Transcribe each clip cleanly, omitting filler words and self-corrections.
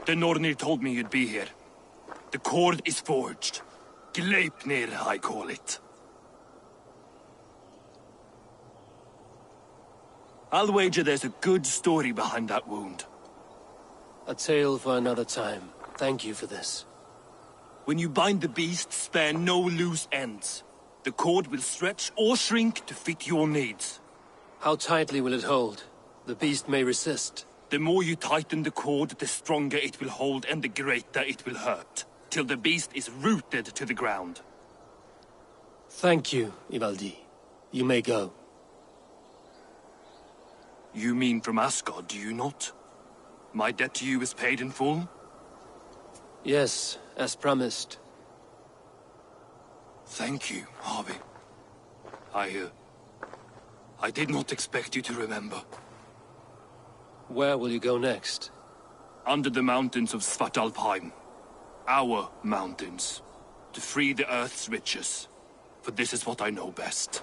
The Nornir told me you'd be here. The cord is forged. Gleipnir, I call it. I'll wager there's a good story behind that wound. A tale for another time. Thank you for this. When you bind the beast, spare no loose ends. The cord will stretch or shrink to fit your needs. How tightly will it hold? The beast may resist. The more you tighten the cord, the stronger it will hold and the greater it will hurt. Till the beast is rooted to the ground. Thank you, Ivaldi. You may go. You mean from Asgard, do you not? My debt to you is paid in full? Yes, as promised. Thank you, Harvey. I did not expect you to remember. Where will you go next? Under the mountains of Svartalfheim. Our mountains. To free the Earth's riches. For this is what I know best.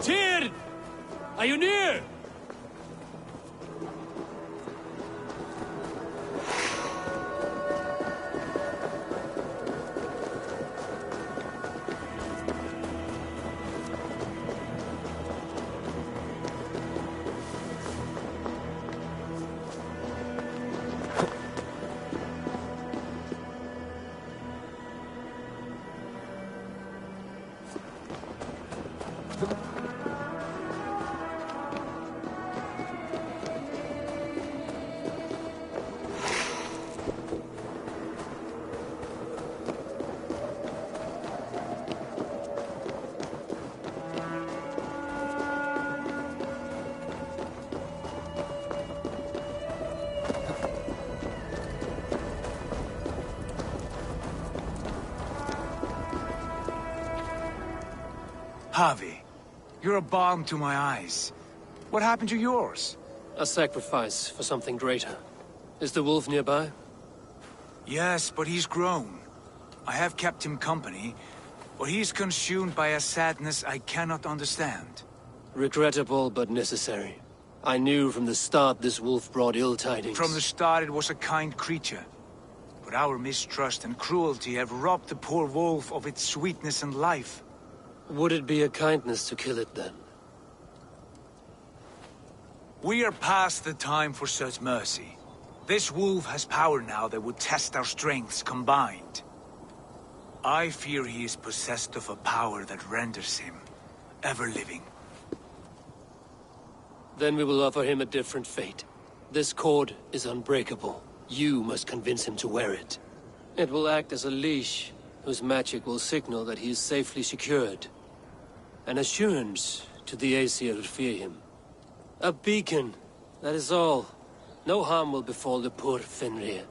Tyr! Are you near? Harvey, you're a balm to my eyes. What happened to yours? A sacrifice for something greater. Is the wolf nearby? Yes, but he's grown. I have kept him company, but he's consumed by a sadness I cannot understand. Regrettable, but necessary. I knew from the start this wolf brought ill tidings. From the start it was a kind creature. But our mistrust and cruelty have robbed the poor wolf of its sweetness and life. Would it be a kindness to kill it then? We are past the time for such mercy. This wolf has power now that would test our strengths combined. I fear he is possessed of a power that renders him ever-living. Then we will offer him a different fate. This cord is unbreakable. You must convince him to wear it. It will act as a leash, whose magic will signal that he is safely secured. An assurance to the Aesir who fear him. A beacon, that is all. No harm will befall the poor Fenrir.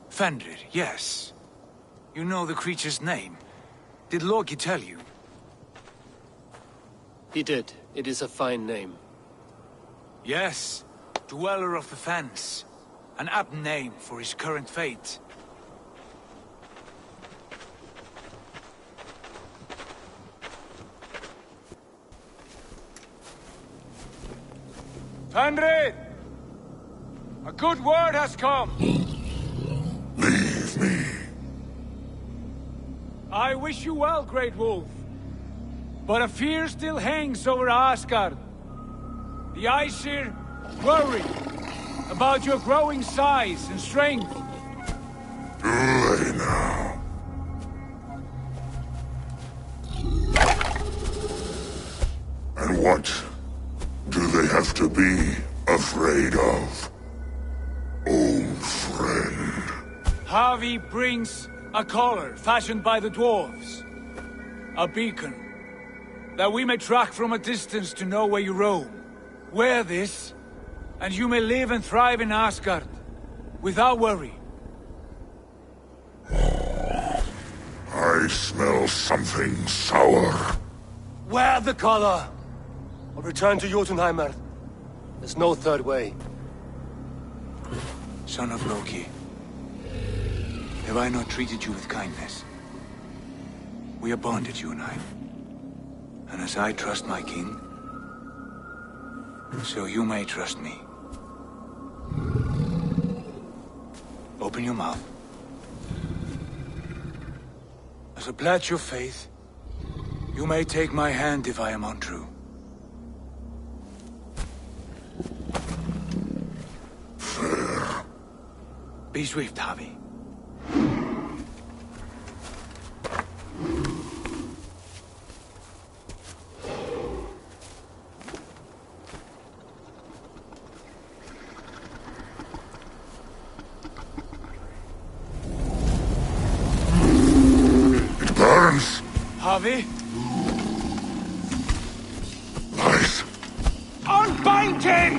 Fenrir, yes. You know the creature's name. Did Loki tell you? He did. It is a fine name. Yes. Dweller of the Fens. An apt name for his current fate. Fenrir! A good word has come! Leave me. I wish you well, Great Wolf. But a fear still hangs over Asgard. The Aesir worry about your growing size and strength. Do they now? And what do they have to be afraid of? Old friend. Havi brings a collar fashioned by the dwarves. A beacon, that we may track from a distance to know where you roam. Wear this, and you may live and thrive in Asgard, without worry. I smell something sour. Wear the collar! Or return to Jotunheimer. There's no third way. Son of Loki, have I not treated you with kindness? We are bonded, you and I. And as I trust my king, so you may trust me. Open your mouth. As a pledge of faith, you may take my hand if I am untrue. Fair. Be swift, Havi. It burns. Havi, Nice. unbind him!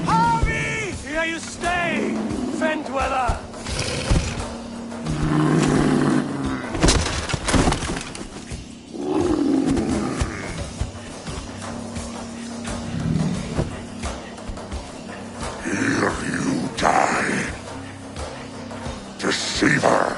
Havi! Here you stay, Fen Dweller! Here you die. Deceiver.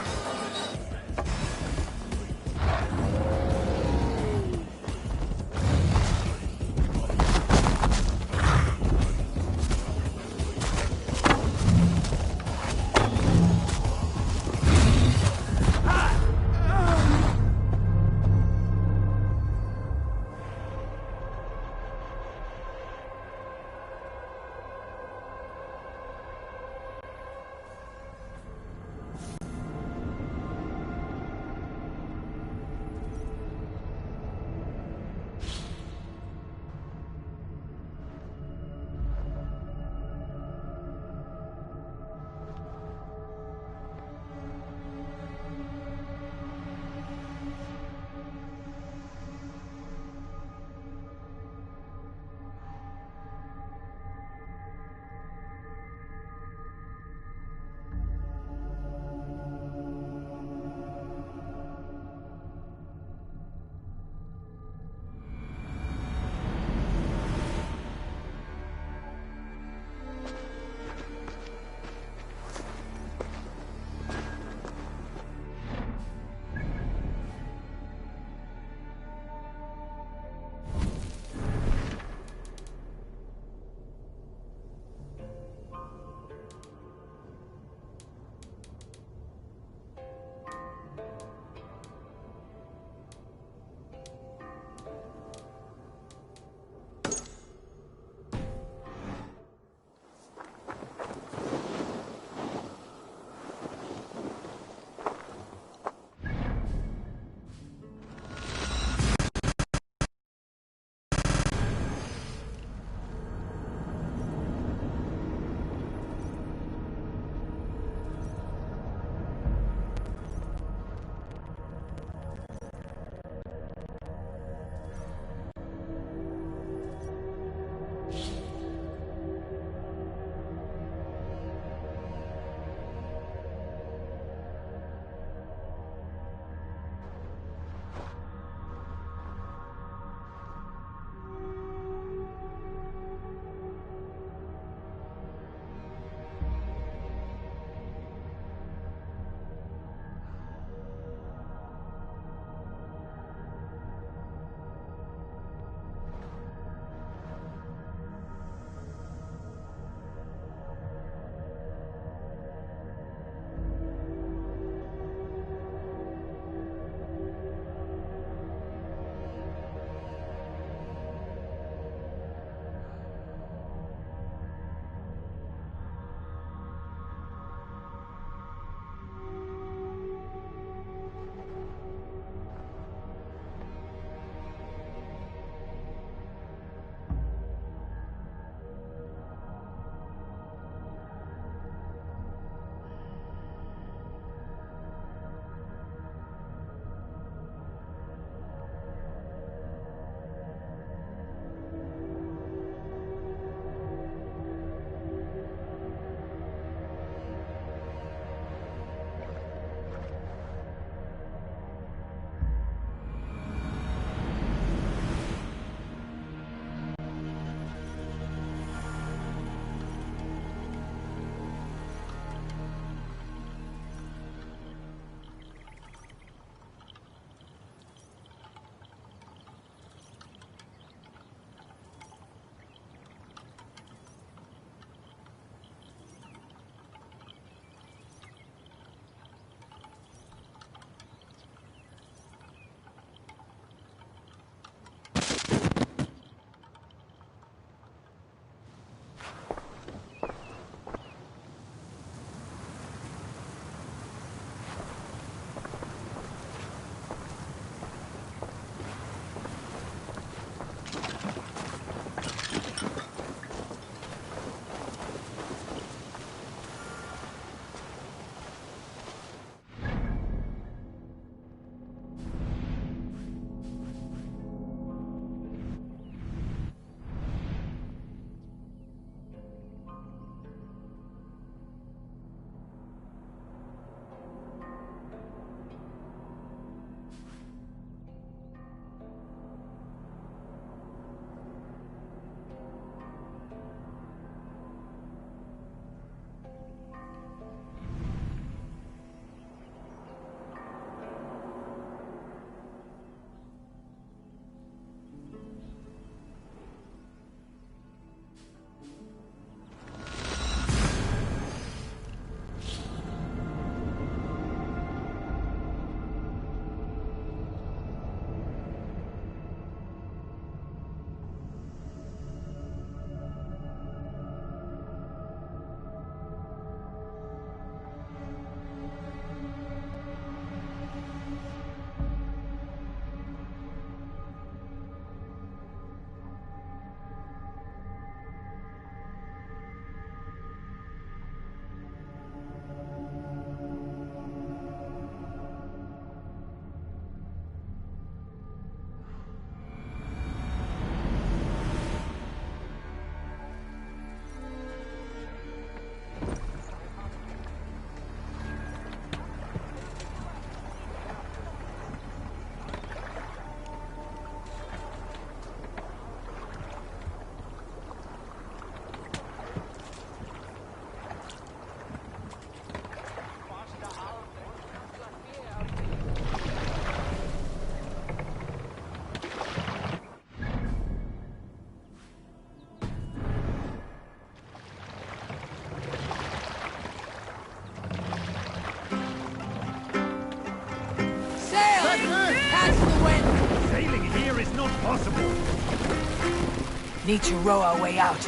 Need to row our way out.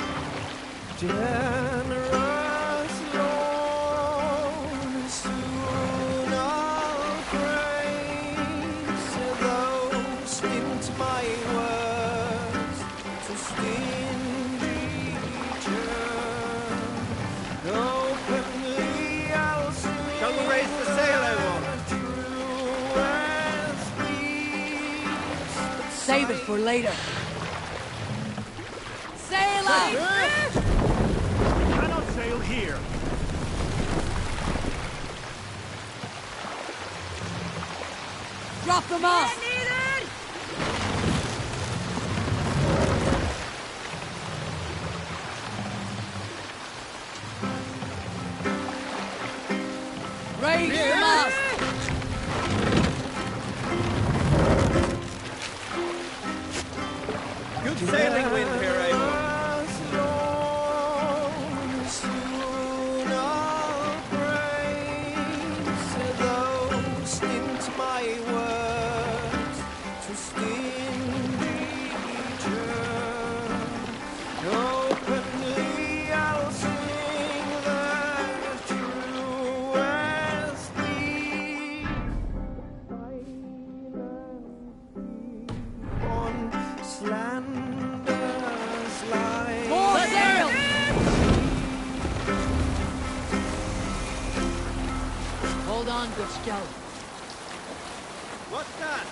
Generous Lord, soon I'll praise those into my words to stingy turn. Openly I'll sing. Shall we raise the sail, everyone? Save it for later. Sail up! Cannot sail here. Drop them off! Raise the mast! Good sailing wind here, Abel. Soon I'll praise those into my words to stingy turn. Openly I'll sing the truest theme. On slander's line. More sail! Hold on, good scout. What's that?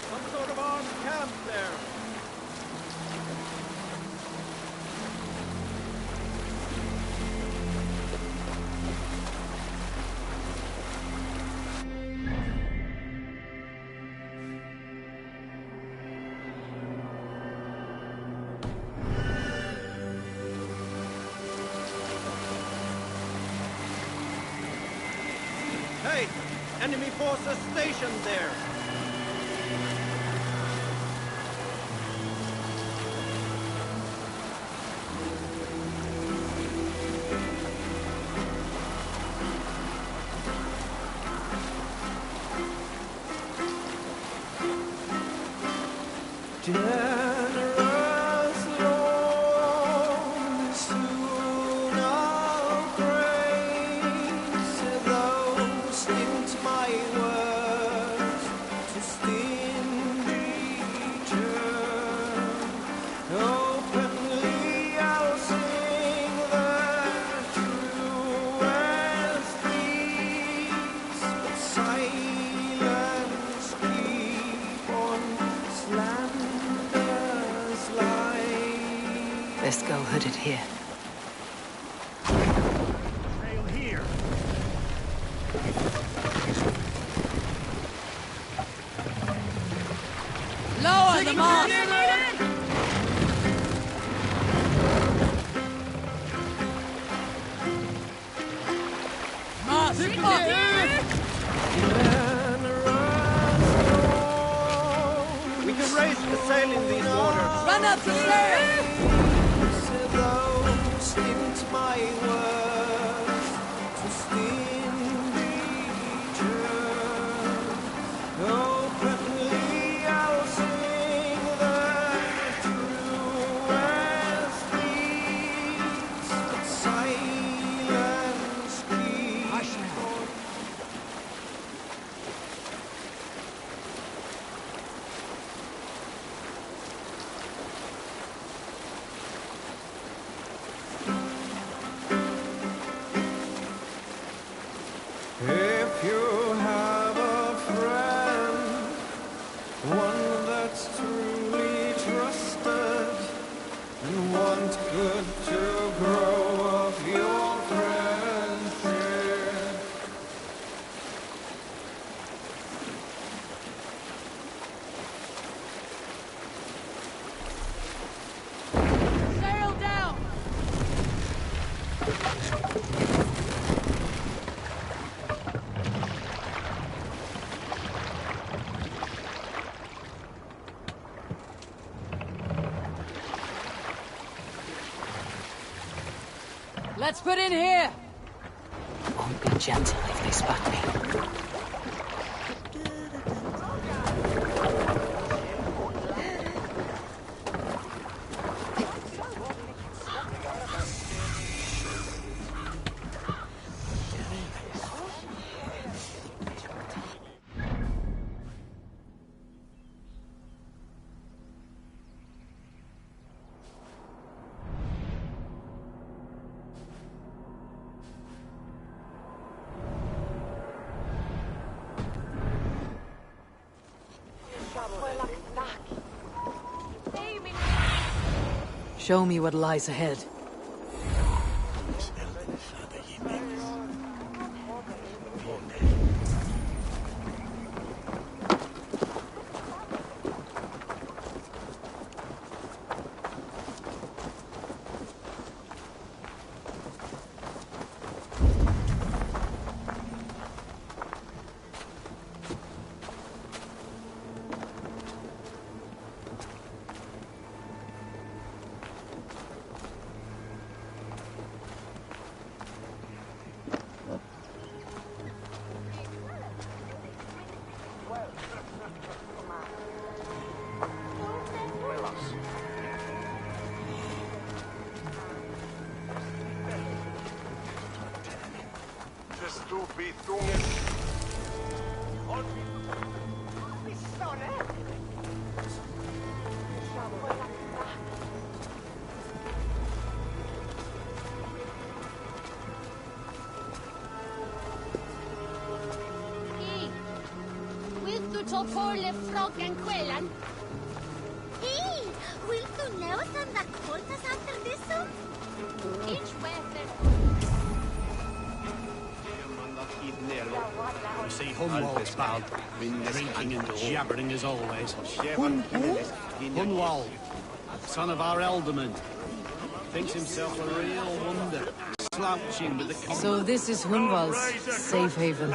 Some sort of armed camp there. Hey, enemy forces stationed there. Generous Lord, soon I'll praise those into my words to stingy turn. Openly I'll sing the truest peace, but silence keep on slander's line. Best go hooded here. Sail here. Lower the mast! Mast! We can raise the sail in these waters. Run up the sail! Those into my words to stingy turn. Openly I'll sing the truest peace, but silence keeps on. Let's put in here! Won't be gentle if they spot me. Show me what lies ahead. Porle froggen kvällen. Hej! Vill du nå sända koltas efter det? Each weapon. We see Hunwald's pal, drinking and jabbering as always. Hunwald, son of our elderman, thinks himself a real wonder, slouching with the... So this is Hunwald's safe haven.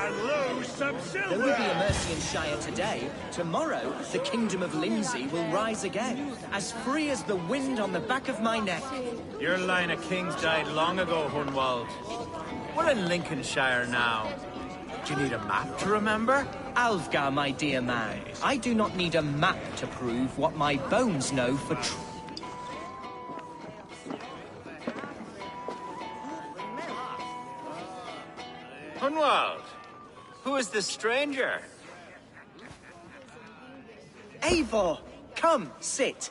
Though we be a Mercian Shire today, tomorrow the Kingdom of Lindsey will rise again, as free as the wind on the back of my neck. Your line of kings died long ago, Hunwald. We're in Lincolnshire now. Do you need a map to remember? Alfgar, my dear man, I do not need a map to prove what my bones know for true. Hunwald, who is this stranger? Eivor, come, sit.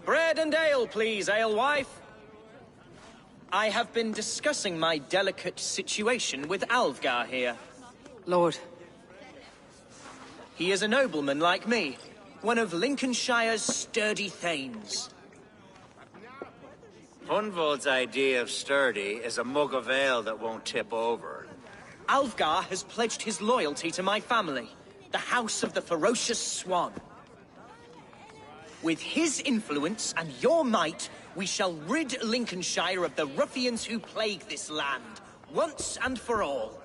Bread and ale, please, alewife. I have been discussing my delicate situation with Alfgar here. Lord. He is a nobleman like me, one of Lincolnshire's sturdy thanes. Hunwald's idea of sturdy is a mug of ale that won't tip over. Alfgar has pledged his loyalty to my family, the House of the Ferocious Swan. With his influence and your might, we shall rid Lincolnshire of the ruffians who plague this land, once and for all.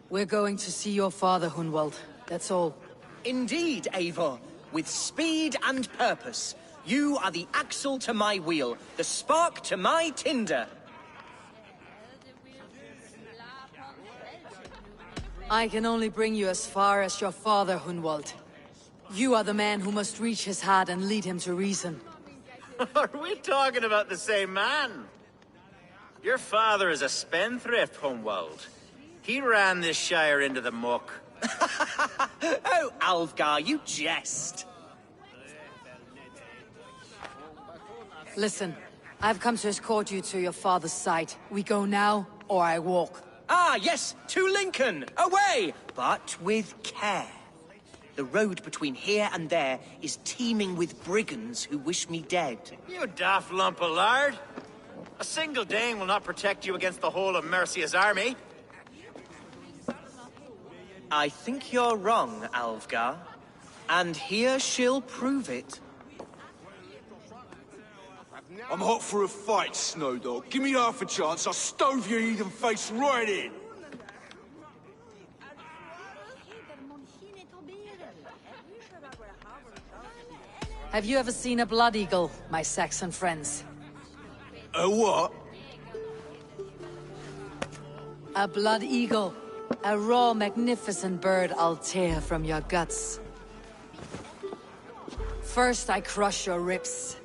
We're going to see your father, Hunwald. That's all. Indeed, Eivor. With speed and purpose, you are the axle to my wheel, the spark to my tinder. I can only bring you as far as your father, Hunwald. You are the man who must reach his heart and lead him to reason. Are we talking about the same man? Your father is a spendthrift, Hunwald. He ran this shire into the muck. Oh, Alfgar, you jest. Listen, I've come to escort you to your father's side. We go now, or I walk. Ah, yes, to Lincoln! Away! But with care. The road between here and there is teeming with brigands who wish me dead. You daft lump of lard. A single Dane will not protect you against the whole of Mercia's army. I think you're wrong, Alfgar. And here she'll prove it. I'm hot for a fight, Snowdog. Give me half a chance, I'll stove your heathen face right in. Have you ever seen a blood eagle, my Saxon friends? A what? A blood eagle. A raw, magnificent bird I'll tear from your guts. First I crush your ribs.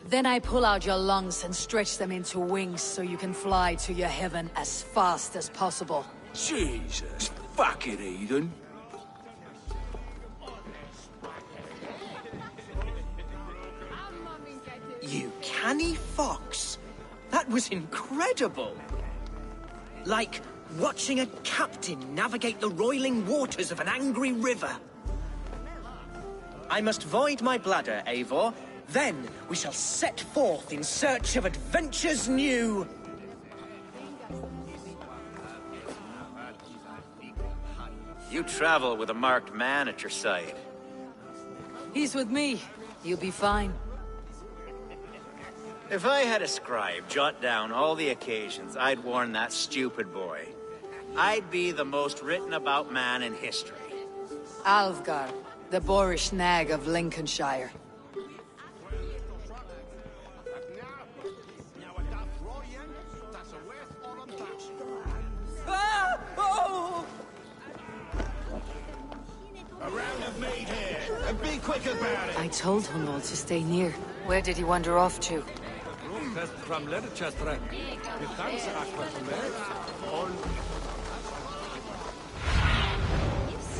Then I pull out your lungs and stretch them into wings so you can fly to your heaven as fast as possible. Jesus, fucking heathen. You canny fox. That was incredible. Like watching a captain navigate the roiling waters of an angry river. I must void my bladder, Eivor. Then we shall set forth in search of adventures new. You travel with a marked man at your side. He's with me. You'll be fine. If I had a scribe jot down all the occasions I'd warn that stupid boy, I'd be the most written about man in history. Alfgar, the boorish nag of Lincolnshire. Ah! Oh! A round of meat here, and be quick about it. I told Hunwald to stay near. Where did he wander off to?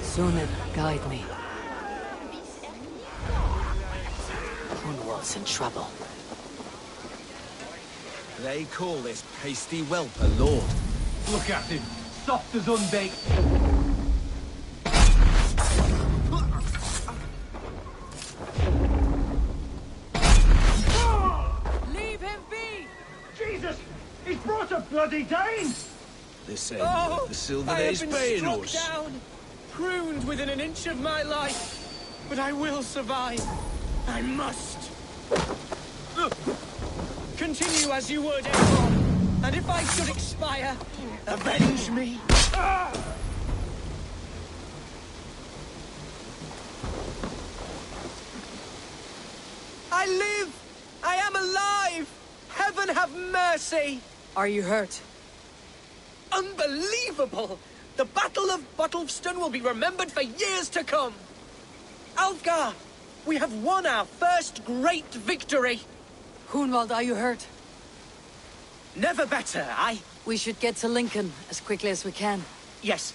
Sunan, guide me. Hunwald's in trouble. They call this pasty whelp a lord. Look at him, soft as unbaked. Leave him be! Jesus! He's brought a bloody Dane! This ain't what the Silver Days paying struck us. down, pruned within an inch of my life, but I will survive. I must. Continue as you would, Eivor, and if I should expire, avenge me. I live! I am alive! Heaven have mercy! Are you hurt? Unbelievable! The Battle of Bottlefston will be remembered for years to come! Alfgar, we have won our first great victory! Hunwald, are you hurt? Never better, We should get to Lincoln as quickly as we can. Yes,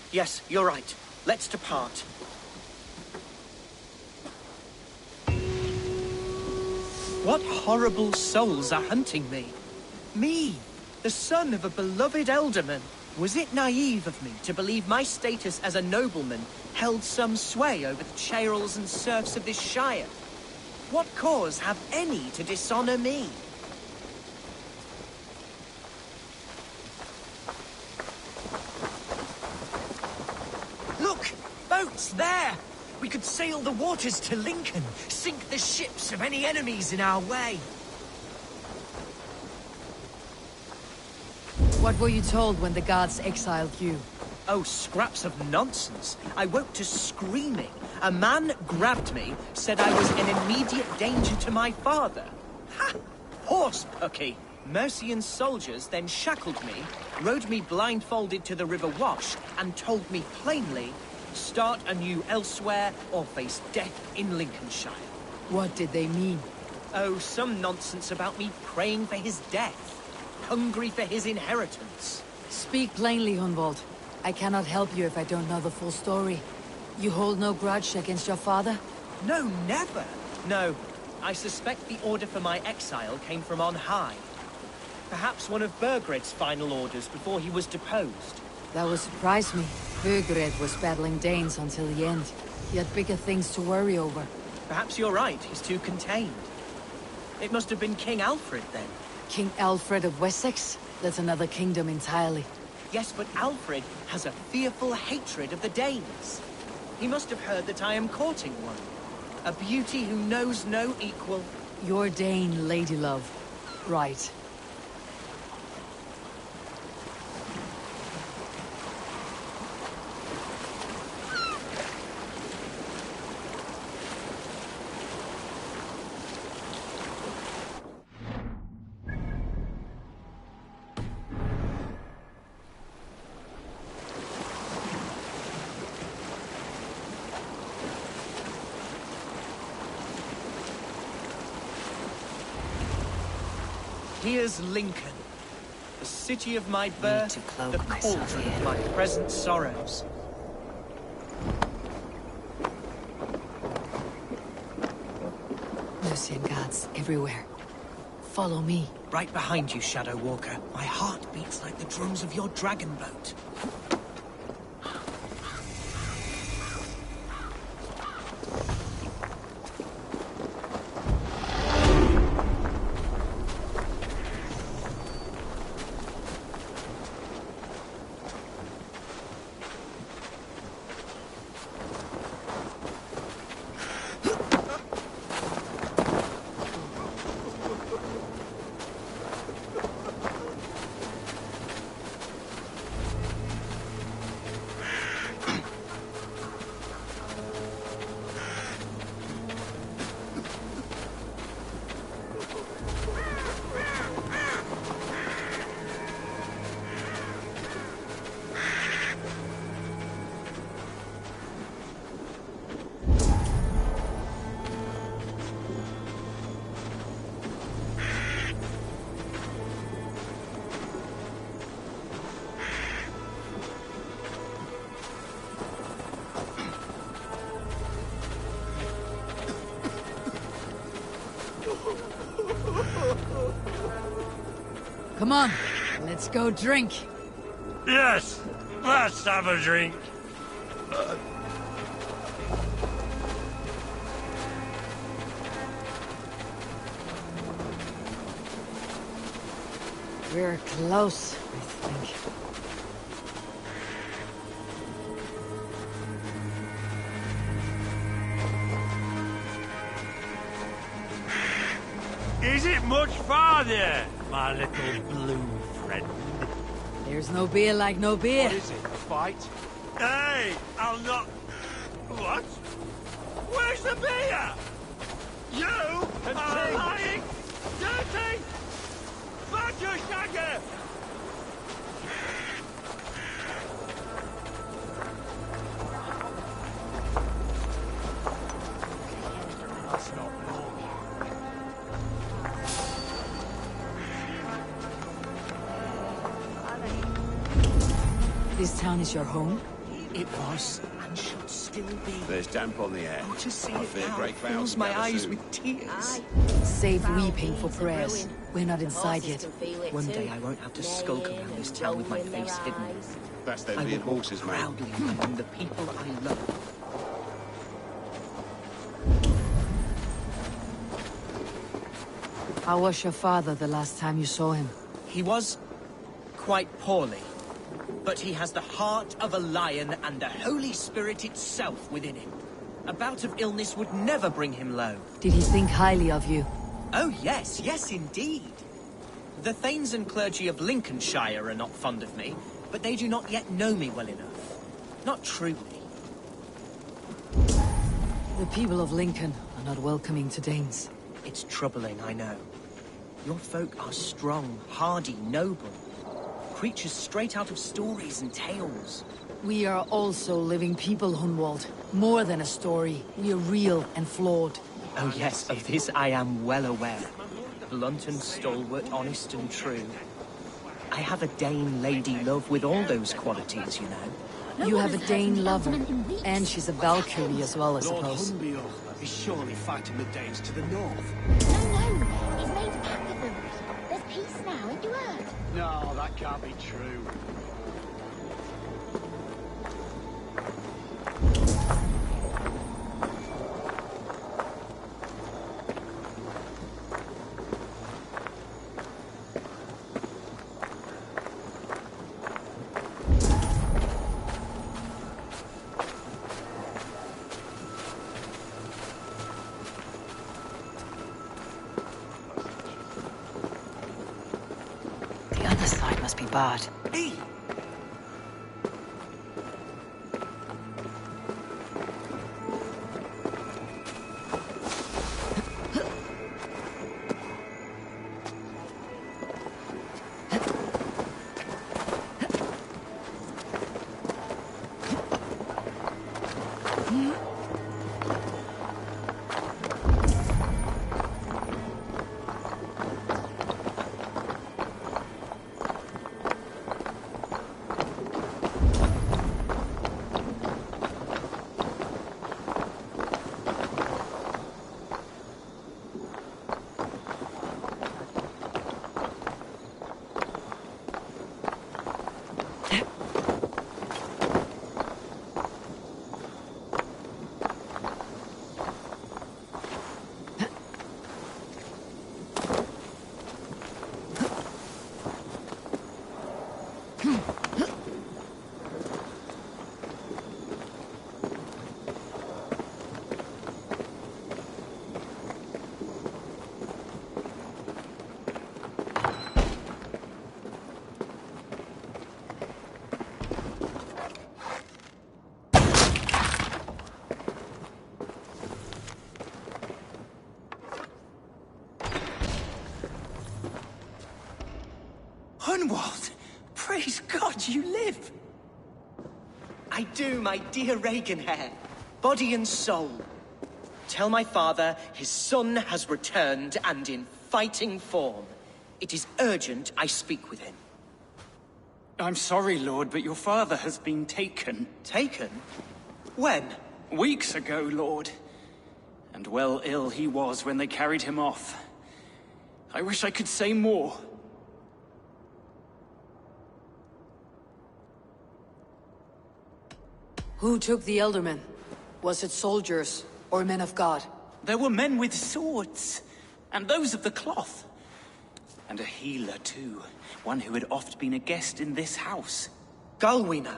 you're right. Let's depart. What horrible souls are hunting me? Me, the son of a beloved ealdorman. Was it naive of me to believe my status as a nobleman held some sway over the churls and serfs of this shire? What cause have any to dishonor me? Look! Boats there! We could sail the waters to Lincoln, sink the ships of any enemies in our way. What were you told when the gods exiled you? Oh, scraps of nonsense. I woke to screaming. A man grabbed me, said I was in immediate danger to my father. Ha! Horse pucky! Mercian soldiers then shackled me, rode me blindfolded to the River Wash, and told me plainly, start anew elsewhere or face death in Lincolnshire. What did they mean? Oh, some nonsense about me praying for his death, hungry for his inheritance. Speak plainly, Hunwald. I cannot help you if I don't know the full story. You hold no grudge against your father? No, never. No, I suspect the order for my exile came from on high. Perhaps one of Burgred's final orders before he was deposed. That would surprise me. Burgred was battling Danes until the end. He had bigger things to worry over. Perhaps you're right, he's too contained. It must have been King Alfred, then. King Alfred of Wessex? That's another kingdom entirely. Yes, but Alfred has a fearful hatred of the Danes. He must have heard that I am courting one. A beauty who knows no equal. Your Dane, ladylove. Right. Here's Lincoln, the city of my birth, to cloak the myself cauldron here. of my present sorrows. Lucian guards everywhere. Follow me. Right behind you, Shadow Walker. My heart beats like the drums of your dragon boat. Come on, let's go drink. Yes, let's have a drink. We're close, I think. Is it much farther, my little blue friend? There's no beer like no beer. What is it, a fight? Hey, I'll not... What? Where's the beer? You are lying, dirty, badger shagger! That's not wrong. This town is your home? It was, and should still be. There's damp on the air. Oh, to see I it fear now great fills vows my gather eyes soon. with tears. Save weeping for prayers. We're not inside yet. One day I won't have to skulk around this town with my face hidden. That's them I being will walk horses, mate. proudly among the people I love. How was your father the last time you saw him? He was quite poorly, but he has the heart of a lion and the Holy Spirit itself within him. A bout of illness would never bring him low. Did he think highly of you? Oh yes, yes indeed. The thanes and clergy of Lincolnshire are not fond of me, but they do not yet know me well enough. Not truly. The people of Lincoln are not welcoming to Danes. It's troubling, I know. Your folk are strong, hardy, noble. Creatures straight out of stories and tales. We are also living people, Hunwald. More than a story. We are real and flawed. Oh yes, of this I am well aware. Blunt and stalwart, honest and true. I have a Dane lady love with all those qualities, you know. You have a Dane lover, and she's a Valkyrie as well, I Lord suppose. Humbiel is surely fighting the Danes to the north. No, he's made pact with them. There's peace now, ain't you heard? No, that can't be true. The other side must be barred. Hey! Hunwald! Praise God you live! I do, my dear Reaganhair. Body and soul. Tell my father his son has returned and in fighting form. It is urgent I speak with him. I'm sorry, Lord, but your father has been taken. Taken? When? Weeks ago, Lord. And well ill he was when they carried him off. I wish I could say more. Who took the Elderman? Was it soldiers or men of God? There were men with swords, and those of the cloth. And a healer, too. One who had oft been a guest in this house. Galwina.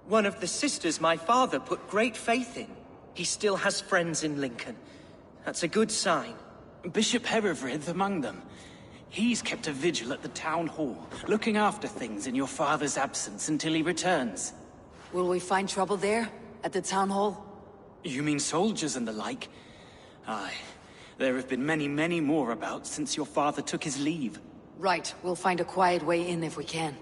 One of the sisters my father put great faith in. He still has friends in Lincoln. That's a good sign. Bishop Herefrith among them. He's kept a vigil at the town hall, looking after things in your father's absence until he returns. Will we find trouble there? At the town hall? You mean soldiers and the like? Aye. There have been many, many more about since your father took his leave. Right. We'll find a quiet way in if we can.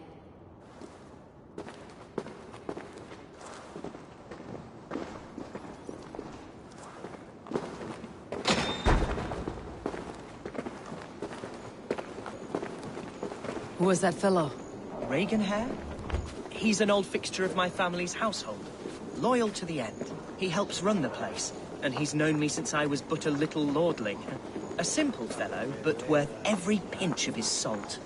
Who was that fellow? Reaganhair? He's an old fixture of my family's household. Loyal to the end. He helps run the place, and he's known me since I was but a little lordling. A simple fellow, but worth every pinch of his salt.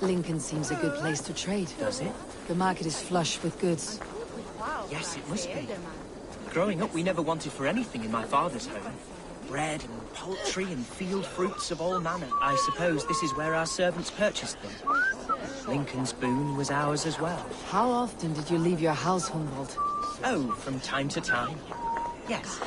Lincoln seems a good place to trade. Does it? The market is flush with goods. Yes, it must be. Growing up, we never wanted for anything in my father's home. Bread and poultry and field fruits of all manner. I suppose this is where our servants purchased them. Lincoln's boon was ours as well. How often did you leave your house, Hunwald? Oh, from time to time. Yes.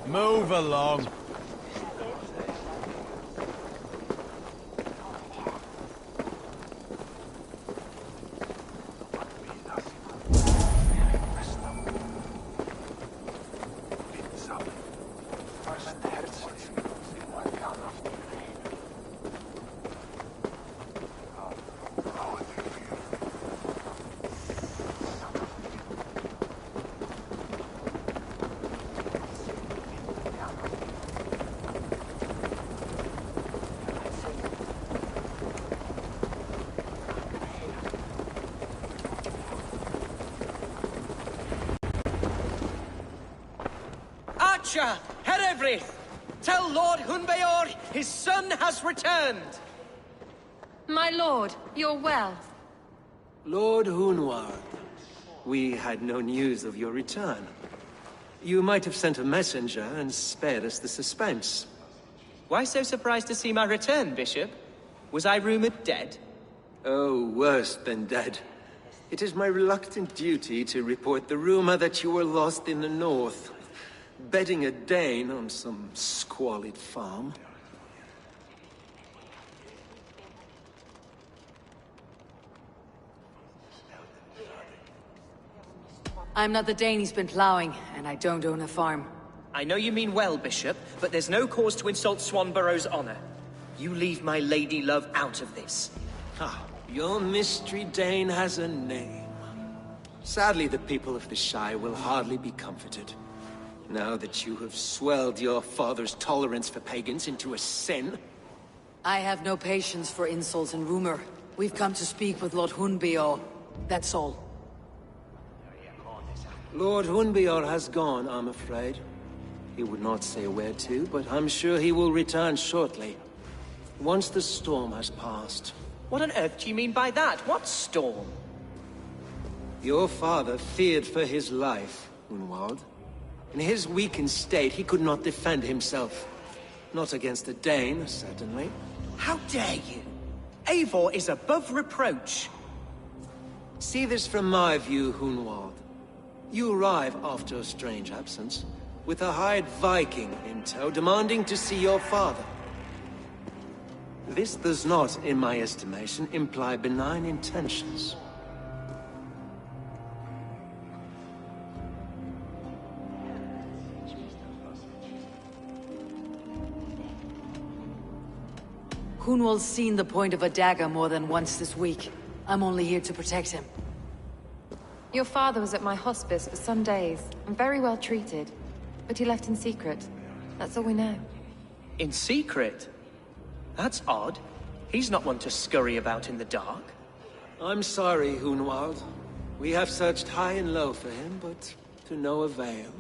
Move along. Herefrith! Tell Lord Hunbeor his son has returned! My lord, you're well. Lord Hunward, we had no news of your return. You might have sent a messenger and spared us the suspense. Why so surprised to see my return, Bishop? Was I rumored dead? Oh, worse than dead. It is my reluctant duty to report the rumor that you were lost in the north, bedding a Dane on some squalid farm. I'm not the Dane he's been plowing, and I don't own a farm. I know you mean well, Bishop, but there's no cause to insult Swanborough's honor. You leave my lady love out of this. Ah, your mystery Dane has a name. Sadly, the people of the Shire will hardly be comforted. Now that you have swelled your father's tolerance for pagans into a sin. I have no patience for insults and rumor. We've come to speak with Lord Hunbior. That's all. Lord Hunbior has gone, I'm afraid. He would not say where to, but I'm sure he will return shortly. Once the storm has passed. What on earth do you mean by that? What storm? Your father feared for his life, Hunwald. In his weakened state, he could not defend himself. Not against a Dane, certainly. How dare you? Eivor is above reproach. See this from my view, Hunwald. You arrive after a strange absence, with a hired Viking in tow, demanding to see your father. This does not, in my estimation, imply benign intentions. Hunwald's seen the point of a dagger more than once this week. I'm only here to protect him. Your father was at my hospice for some days, and very well treated. But he left in secret. That's all we know. In secret? That's odd. He's not one to scurry about in the dark. I'm sorry, Hunwald. We have searched high and low for him, but to no avail.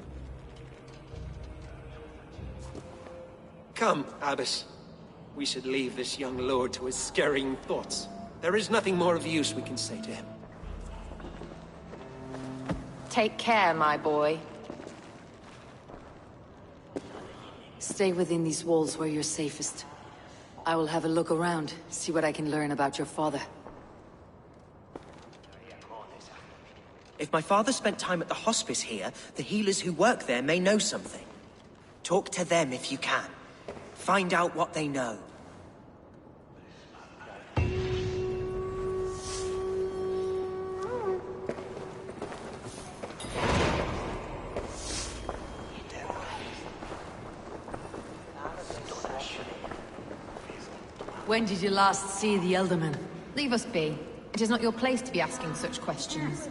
Come, Abbess. We should leave this young lord to his scurrying thoughts. There is nothing more of use we can say to him. Take care, my boy. Stay within these walls where you're safest. I will have a look around, see what I can learn about your father. If my father spent time at the hospice here, the healers who work there may know something. Talk to them if you can. Find out what they know. When did you last see the Elderman? Leave us be. It is not your place to be asking such questions.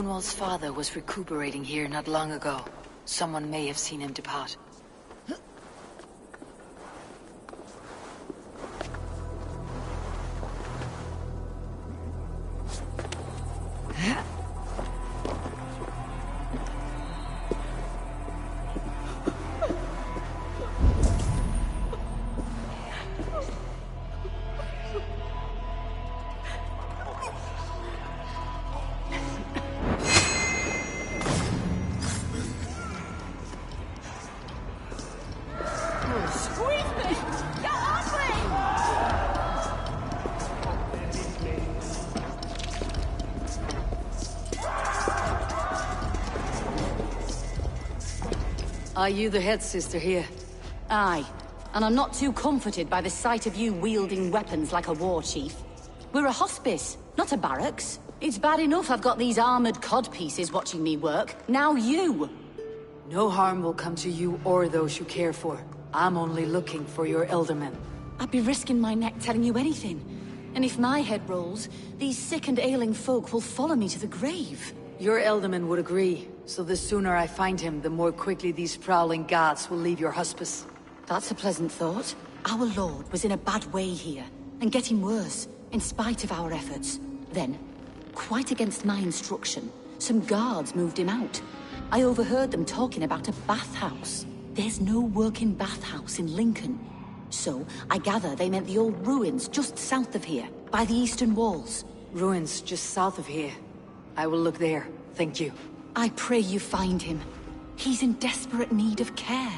Gunwald's father was recuperating here not long ago. Someone may have seen him depart. Are you the head sister here? Aye, and I'm not too comforted by the sight of you wielding weapons like a war chief. We're a hospice, not a barracks. It's bad enough I've got these armored codpieces watching me work. Now you! No harm will come to you or those you care for. I'm only looking for your eldermen. I'd be risking my neck telling you anything. And if my head rolls, these sick and ailing folk will follow me to the grave. Your elderman would agree. So the sooner I find him, the more quickly these prowling guards will leave your hospice. That's a pleasant thought. Our lord was in a bad way here, and getting worse, in spite of our efforts. Then, quite against my instruction, some guards moved him out. I overheard them talking about a bathhouse. There's no working bathhouse in Lincoln. So, I gather they meant the old ruins just south of here, by the eastern walls. Ruins just south of here. I will look there, thank you. I pray you find him. He's in desperate need of care.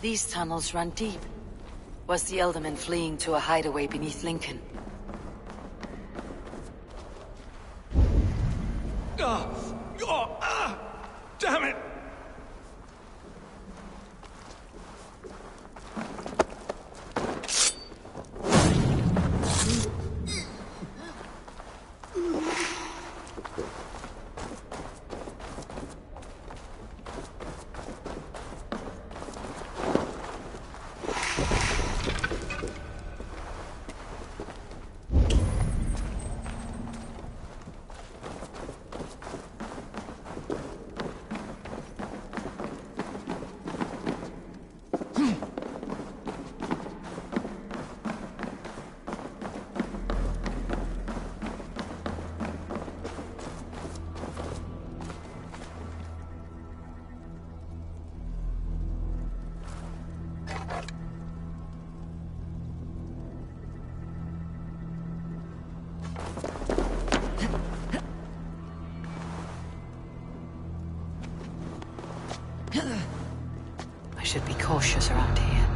These tunnels run deep. Was the Elderman fleeing to a hideaway beneath Lincoln? Damn it! should be cautious around here.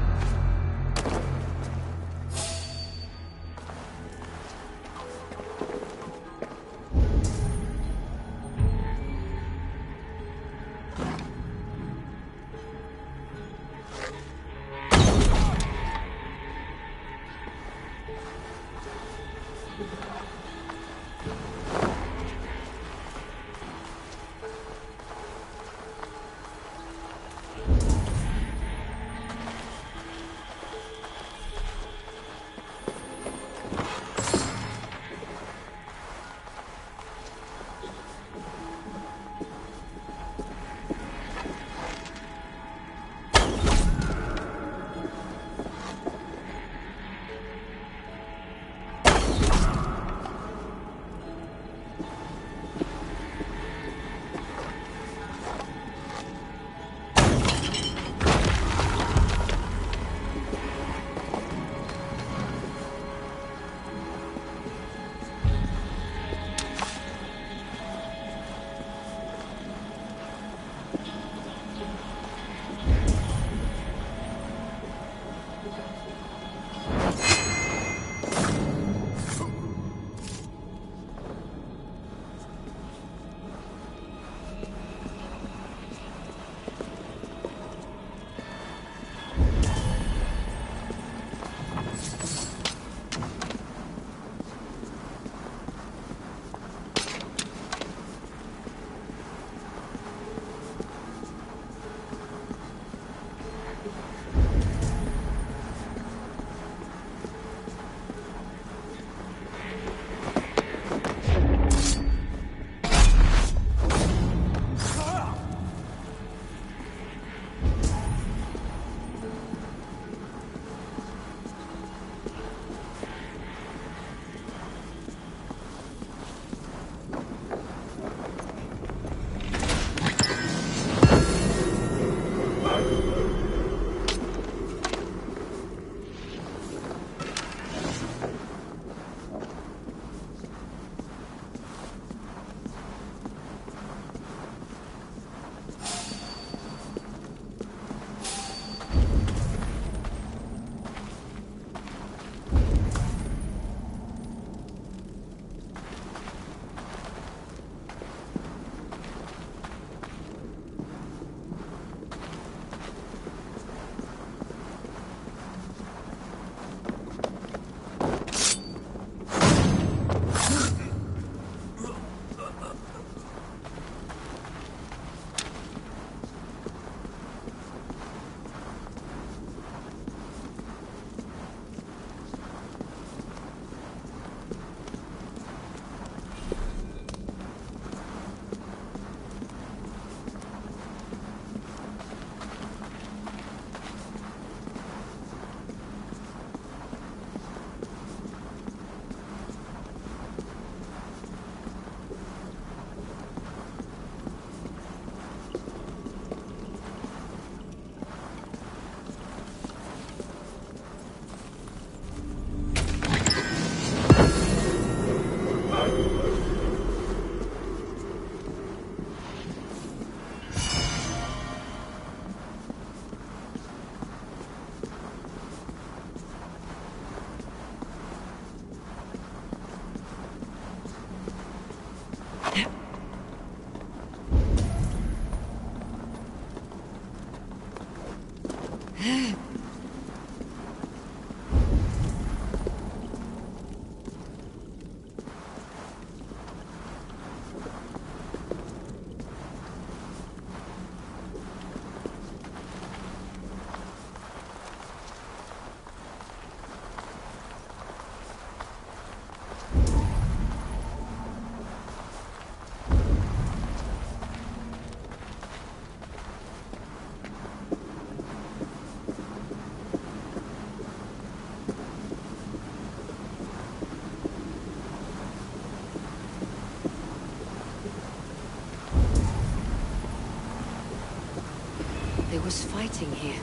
There was fighting here.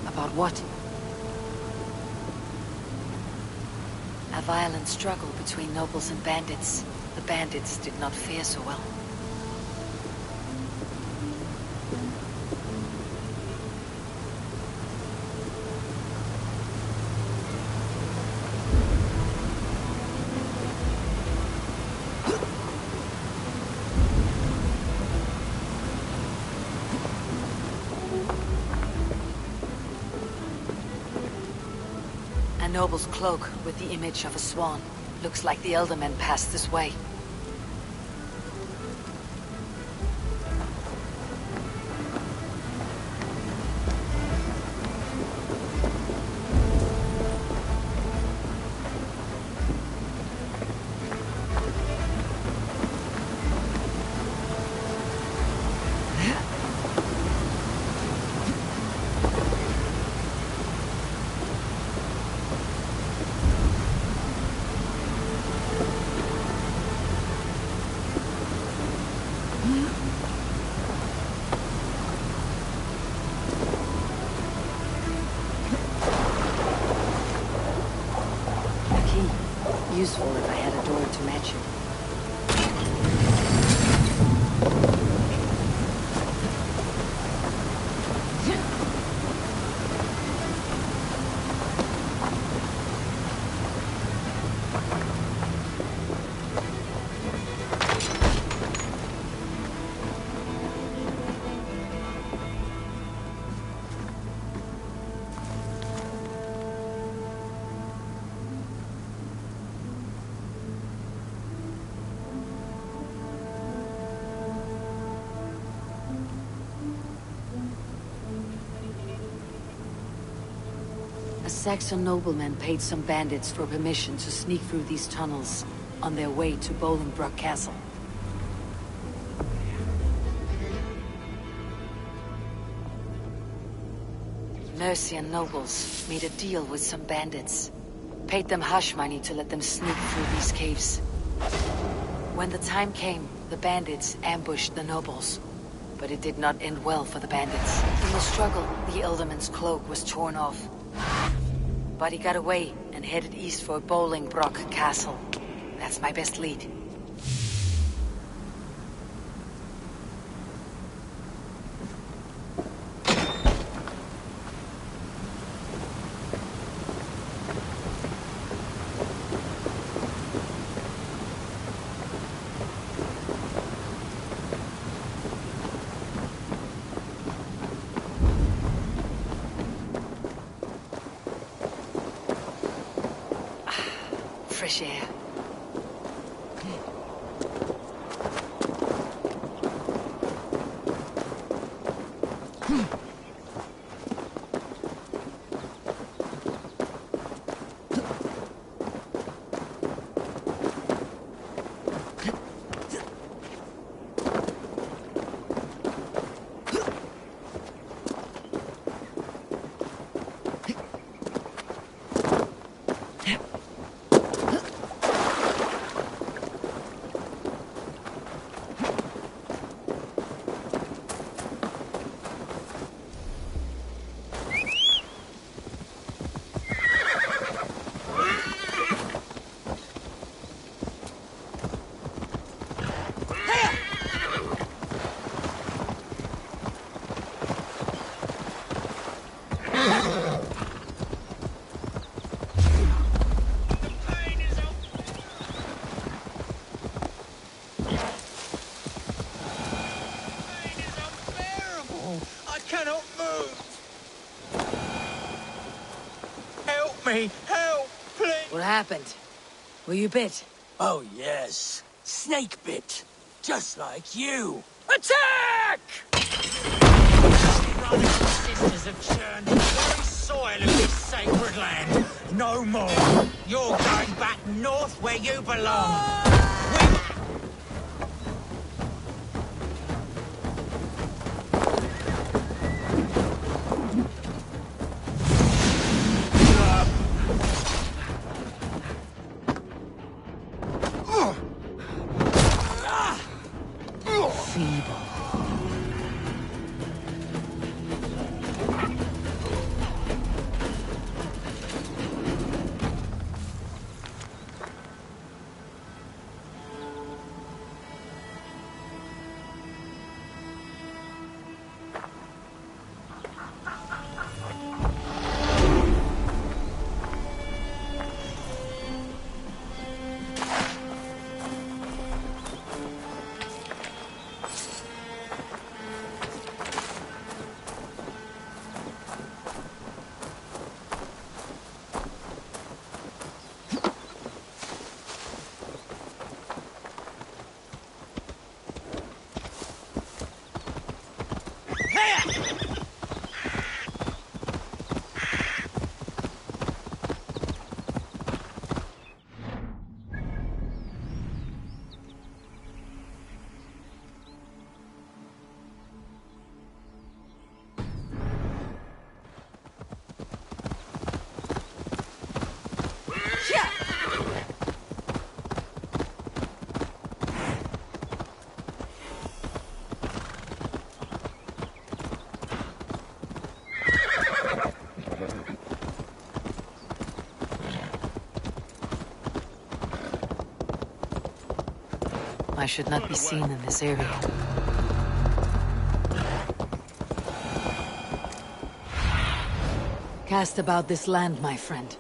About what? A violent struggle between nobles and bandits. The bandits did not fare so well. A noble's cloak with the image of a swan. Looks like the Eldermen passed this way. Useful if I had a door to match it. A Saxon nobleman paid some bandits for permission to sneak through these tunnels on their way to Bolingbroke Castle. Mercian nobles made a deal with some bandits. Paid them hush money to let them sneak through these caves. When the time came, the bandits ambushed the nobles. But it did not end well for the bandits. In the struggle, the Elderman's cloak was torn off. But he got away and headed east for Bolingbroke Castle. That's my best lead. Fresh air. Help, please! What happened? Were you bit? Oh, yes. Snake bit. Just like you. Attack! Brothers and sisters have churned the very soil of this sacred land. No more. You're going back north where you belong. I should not be seen in this area. Cast about this land, my friend.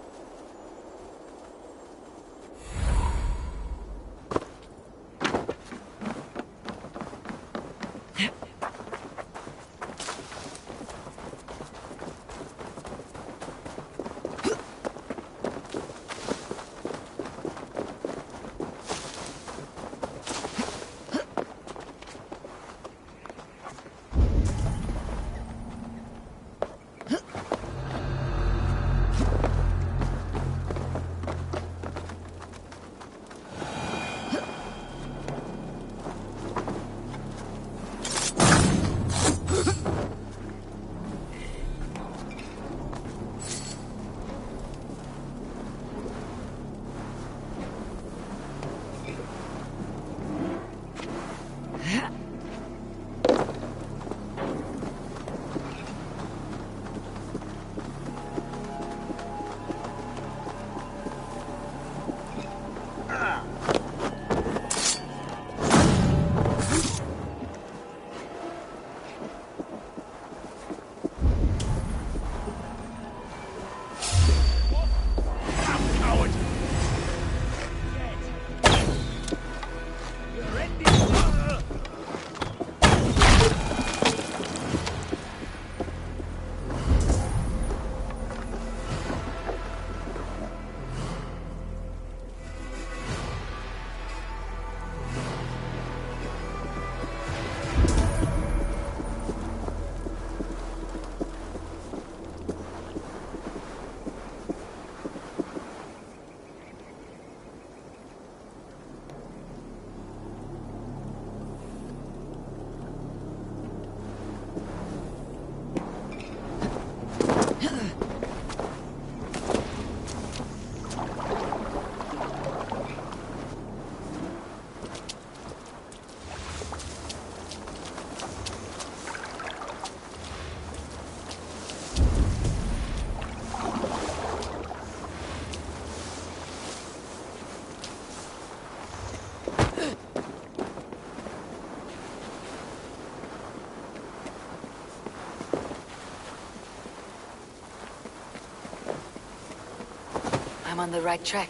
I'm on the right track.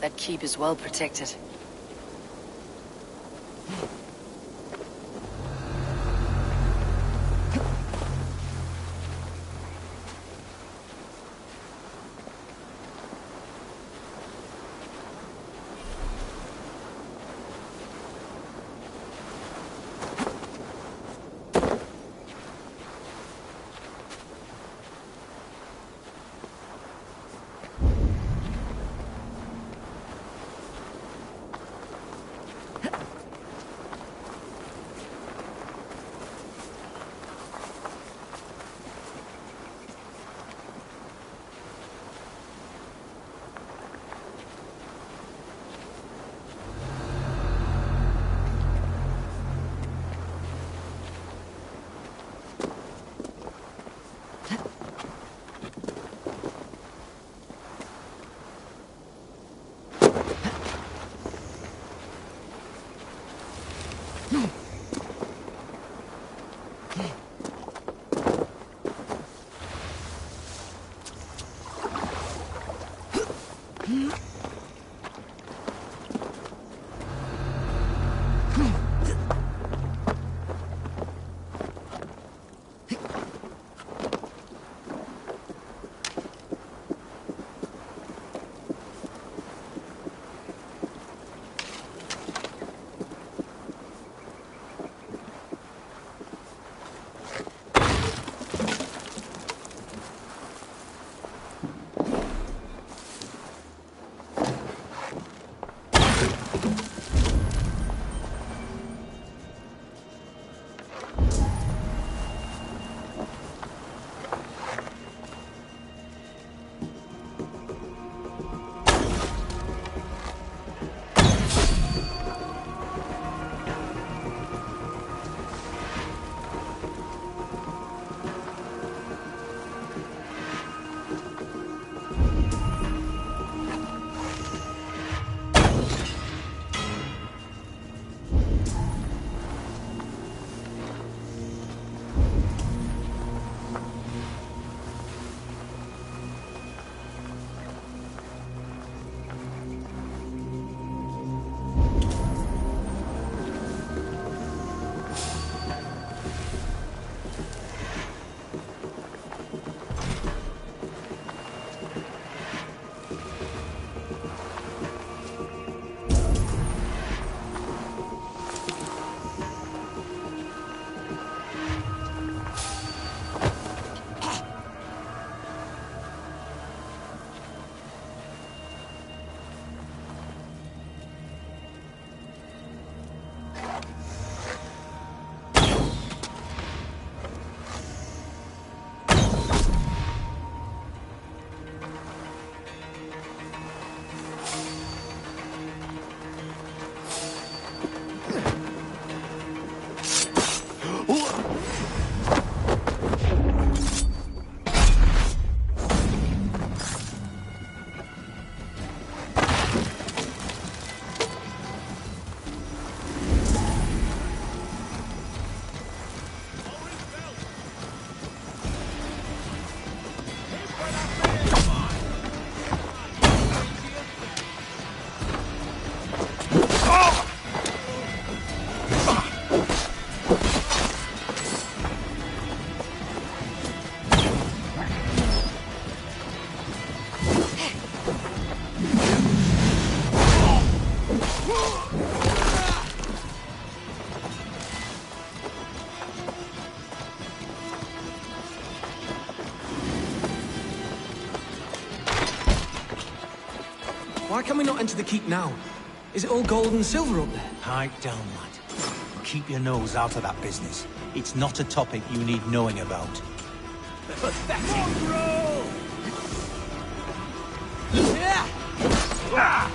That keep is well protected. Why can we not enter the keep now? Is it all gold and silver up there? Pipe down, lad. Keep your nose out of that business. It's not a topic you need knowing about. Pathetic! Roll! Yeah!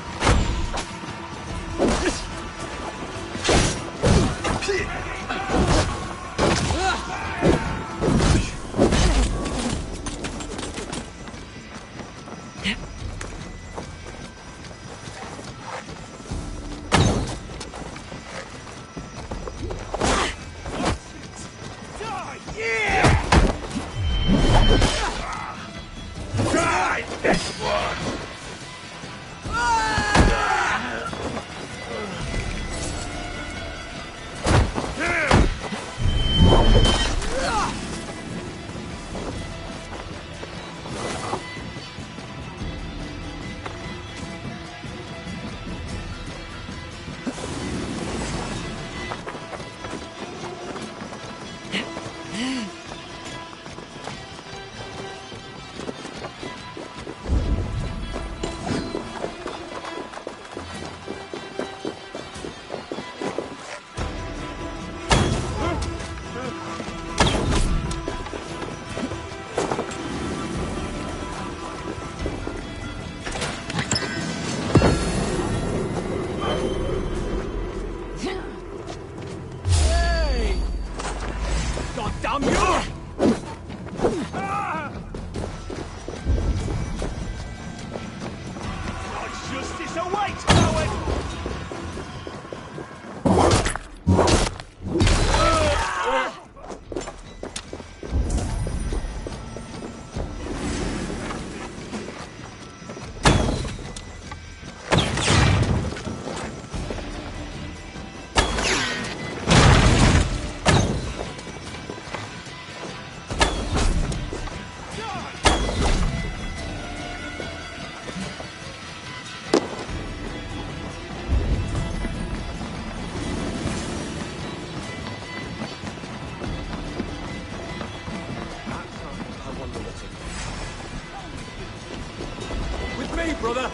Brother!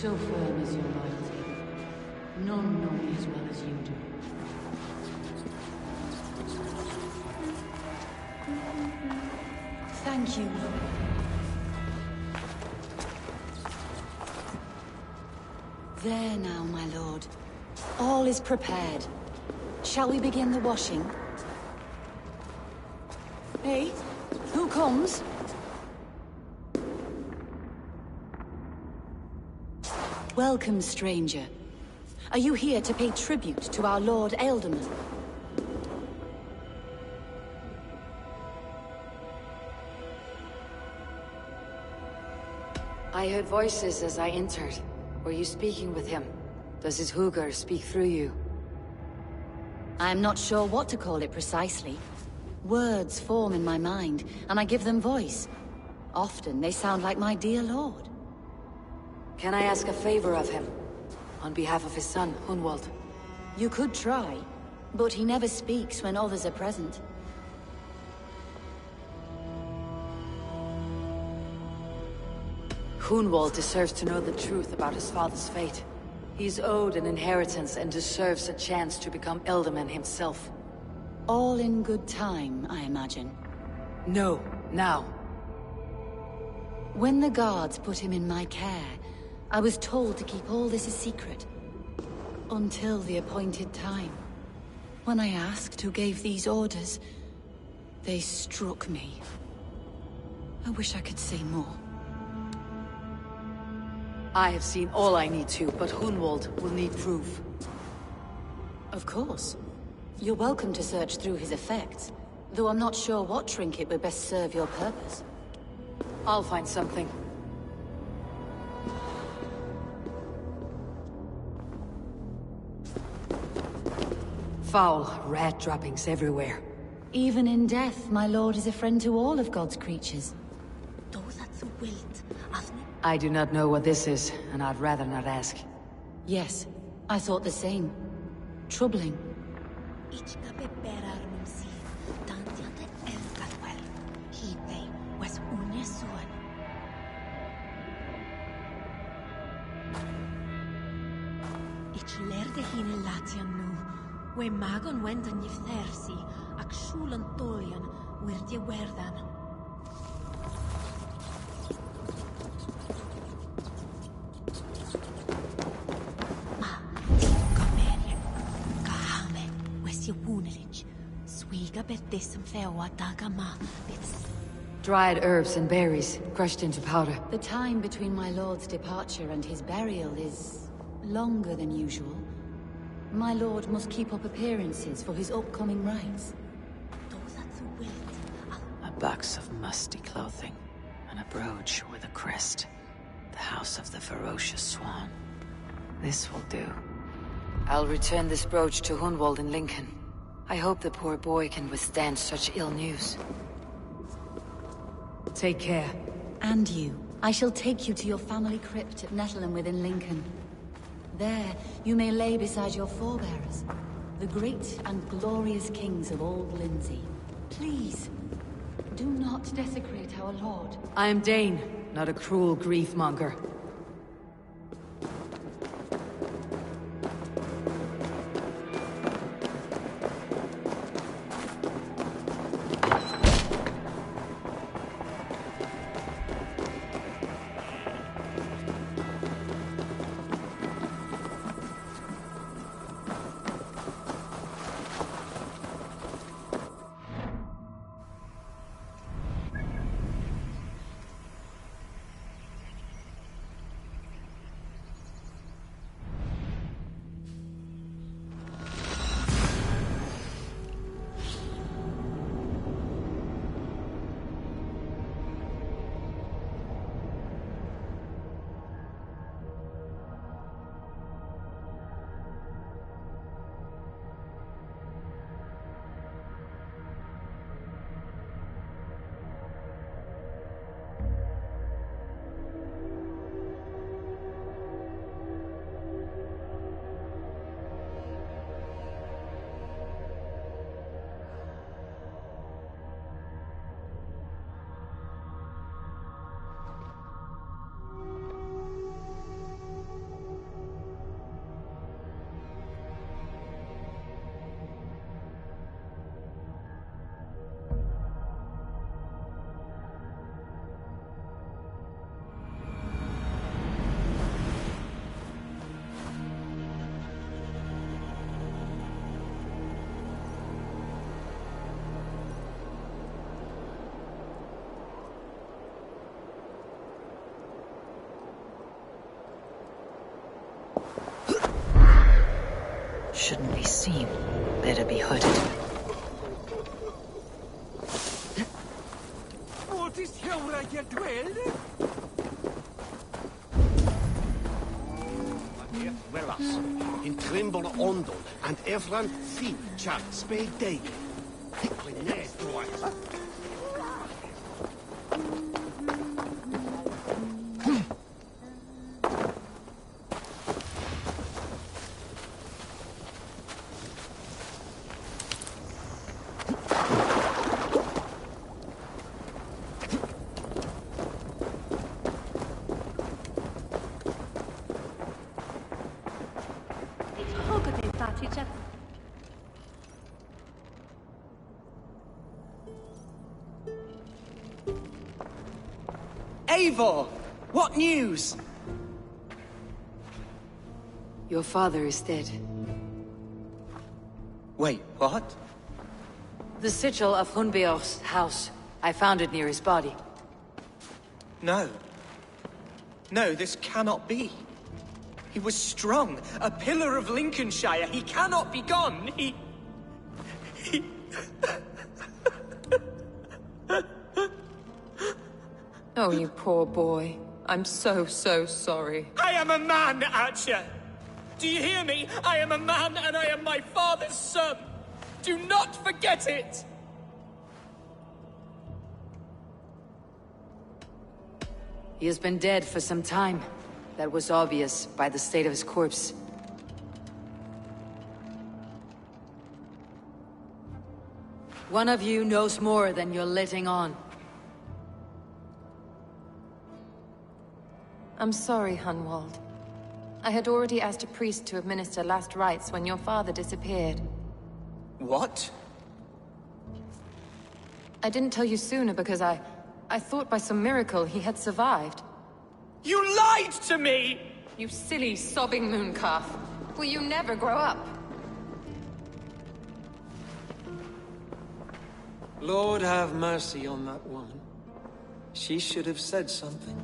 So firm is your loyalty. None know me as well as you do. Thank you. There now, my lord. All is prepared. Shall we begin the washing? Hey, who comes? Welcome, stranger. Are you here to pay tribute to our Lord Ealdorman? I heard voices as I entered. Were you speaking with him? Does his Hugr speak through you? I'm not sure what to call it precisely. Words form in my mind, and I give them voice. Often they sound like my dear lord. Can I ask a favor of him? On behalf of his son, Hunwald. You could try, but he never speaks when others are present. Hunwald deserves to know the truth about his father's fate. He's owed an inheritance and deserves a chance to become Ealdorman himself. All in good time, I imagine. No, now. When the guards put him in my care, I was told to keep all this a secret. Until the appointed time. When I asked who gave these orders, they struck me. I wish I could say more. I have seen all I need to, but Hunwald will need proof. Of course. You're welcome to search through his effects, though I'm not sure what trinket would best serve your purpose. I'll find something. Foul rat droppings everywhere. Even in death, my lord is a friend to all of God's creatures. I do not know what this is, and I'd rather not ask. Yes, I thought the same. Troubling. Lerde hine latian nu, we magon wendan yfthersi, ac shulan tolian, wirdi werdan. Ma, Gomerian, Kahame, westia wunelich, swiga bertesam fewa dagama, bits. Dried herbs and berries, crushed into powder. The time between my lord's departure and his burial is longer than usual. My lord must keep up appearances for his upcoming rites. A box of musty clothing, and a brooch with a crest. The house of the ferocious swan. This will do. I'll return this brooch to Hunwald in Lincoln. I hope the poor boy can withstand such ill news. Take care. And you. I shall take you to your family crypt at Nettleton within Lincoln. There, you may lay beside your forebearers, the great and glorious kings of Old Lindsey. Please, do not desecrate our lord. I am Dane, not a cruel grief-monger. shouldn't be seen. Better be hooded. What is here where you dwell? Velas, in Trimble Ondon, and Evran Fin, Chat, Spade Day. Eivor! What news? Your father is dead. Wait, what? The sigil of Hunbeor's house. I found it near his body. No. No, this cannot be. He was strong, a pillar of Lincolnshire. He cannot be gone. He... Oh, you poor boy. I'm so sorry. I am a man, Archer! Do you hear me? I am a man and I am my father's son! Do not forget it! He has been dead for some time. That was obvious by the state of his corpse. One of you knows more than you're letting on. I'm sorry, Hunwald. I had already asked a priest to administer last rites when your father disappeared. What? I didn't tell you sooner because I thought by some miracle he had survived. You lied to me! You silly, sobbing mooncalf. Will you never grow up? Lord have mercy on that woman. She should have said something.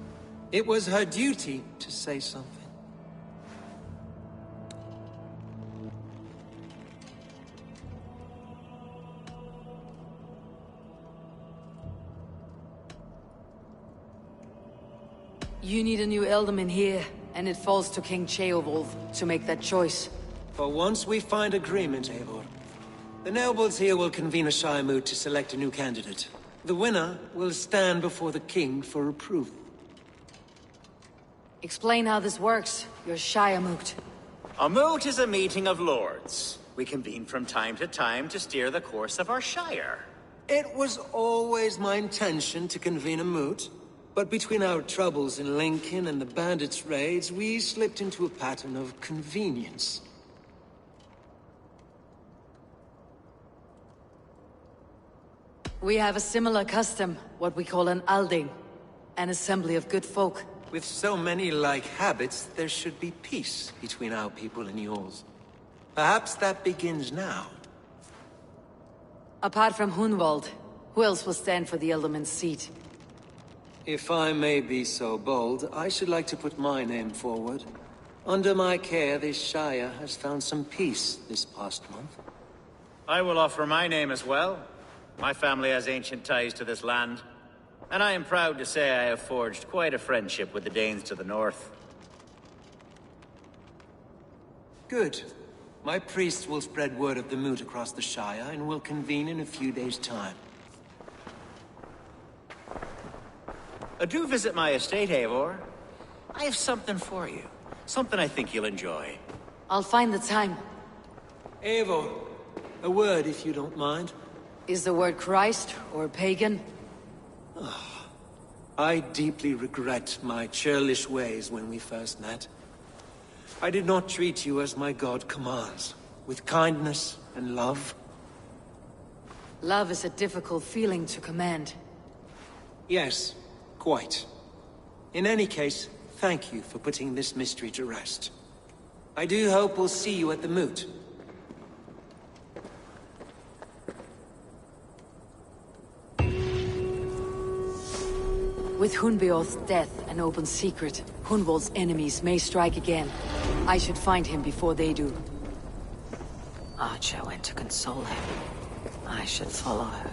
It was her duty to say something. You need a new Elderman here, and it falls to King Ceolwulf to make that choice. For once we find agreement, Eivor. The nobles here will convene a Shire moot to select a new candidate. The winner will stand before the king for approval. Explain how this works, your Shire moot. A moot is a meeting of lords. We convene from time to steer the course of our Shire. It was always my intention to convene a moot, but between our troubles in Lincoln and the bandits' raids, we slipped into a pattern of convenience. We have a similar custom, what we call an alding, an assembly of good folk. With so many like habits, there should be peace between our people and yours. Perhaps that begins now. Apart from Hunwald, who else will stand for the Elderman's seat? If I may be so bold, I should like to put my name forward. Under my care, this Shire has found some peace this past month. I will offer my name as well. My family has ancient ties to this land, and I am proud to say I have forged quite a friendship with the Danes to the north. Good. My priests will spread word of the moot across the Shire, and will convene in a few days' time. Do visit my estate, Eivor. I have something for you. Something I think you'll enjoy. I'll find the time. Eivor, a word if you don't mind. Is the word Christ or pagan? I deeply regret my churlish ways when we first met. I did not treat you as my god commands, with kindness and love. Love is a difficult feeling to command. Yes, quite. In any case, thank you for putting this mystery to rest. I do hope we'll see you at the moot. With Hunbeor's death an open secret, Hunwald's enemies may strike again. I should find him before they do. Archer went to console him. I should follow her.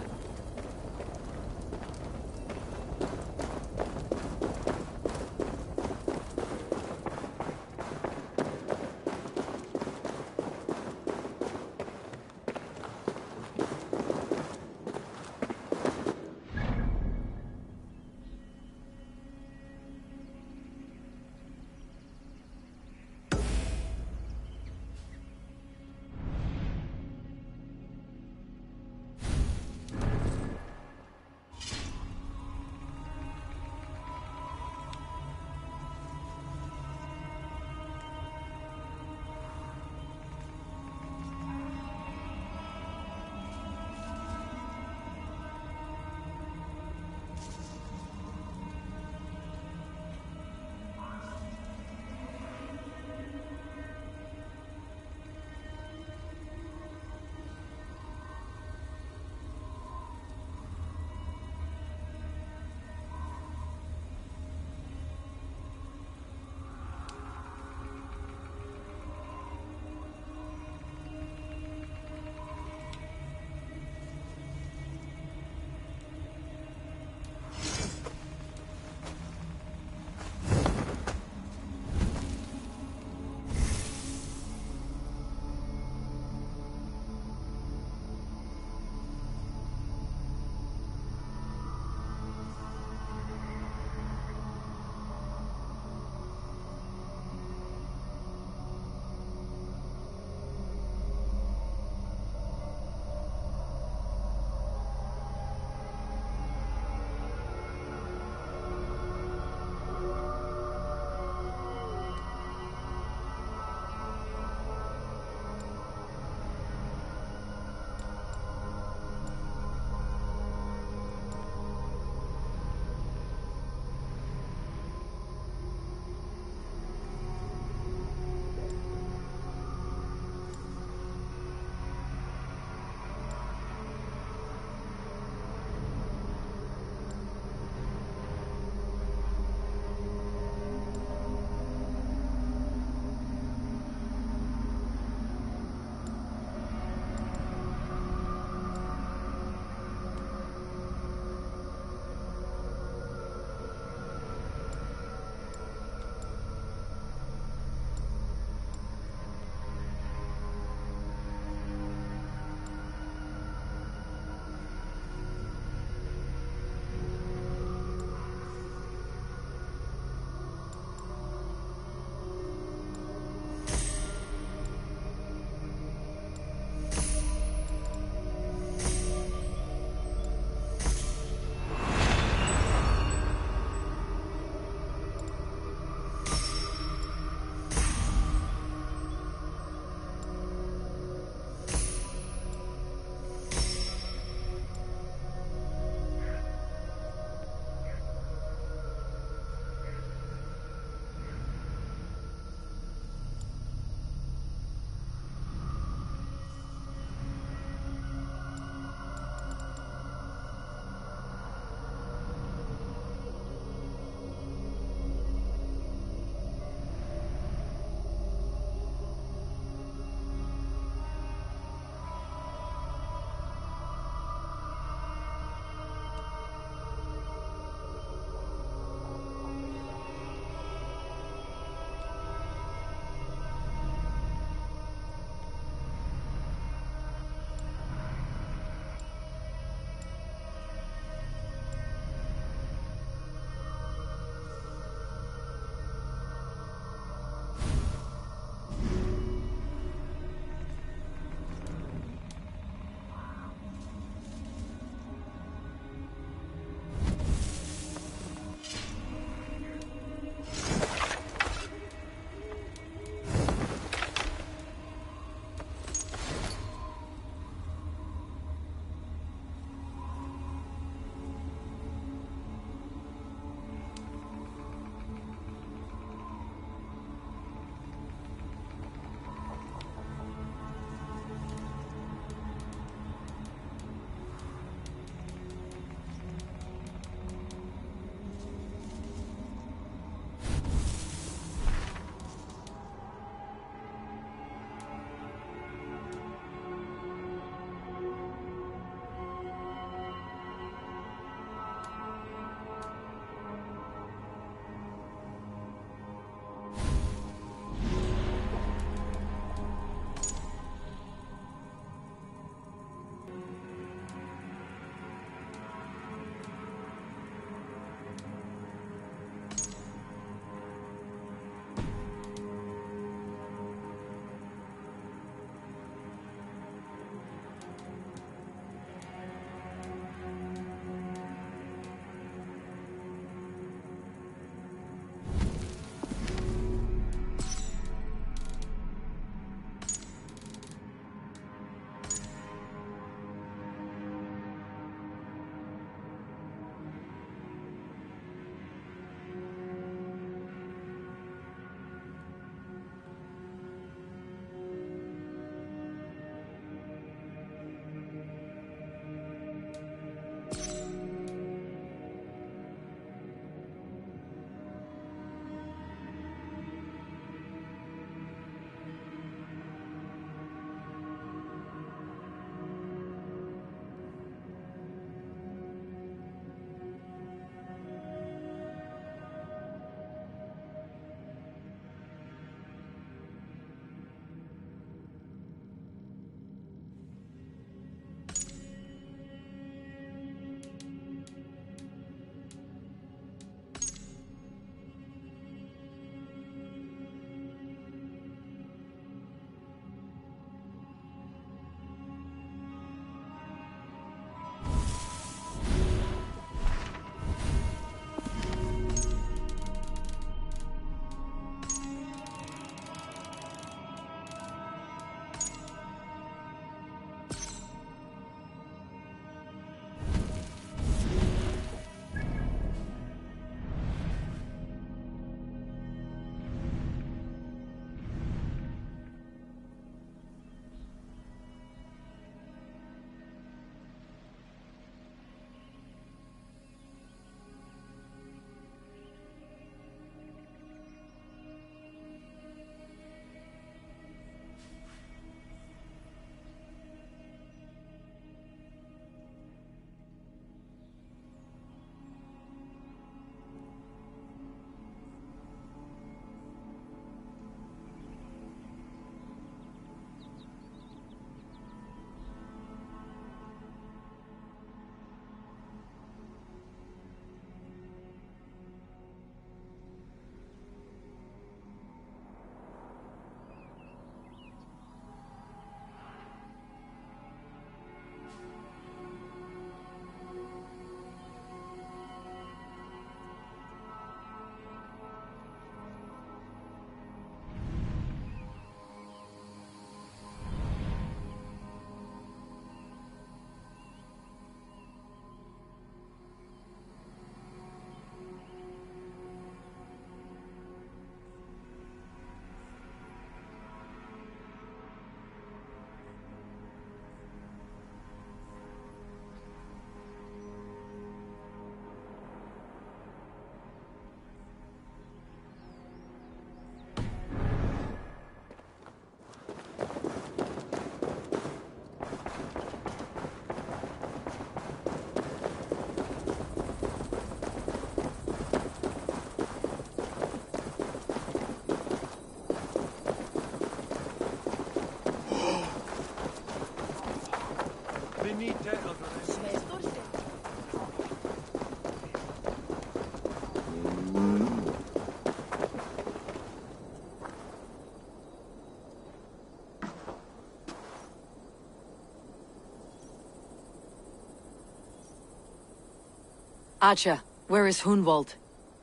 Archer, where is Hunwald?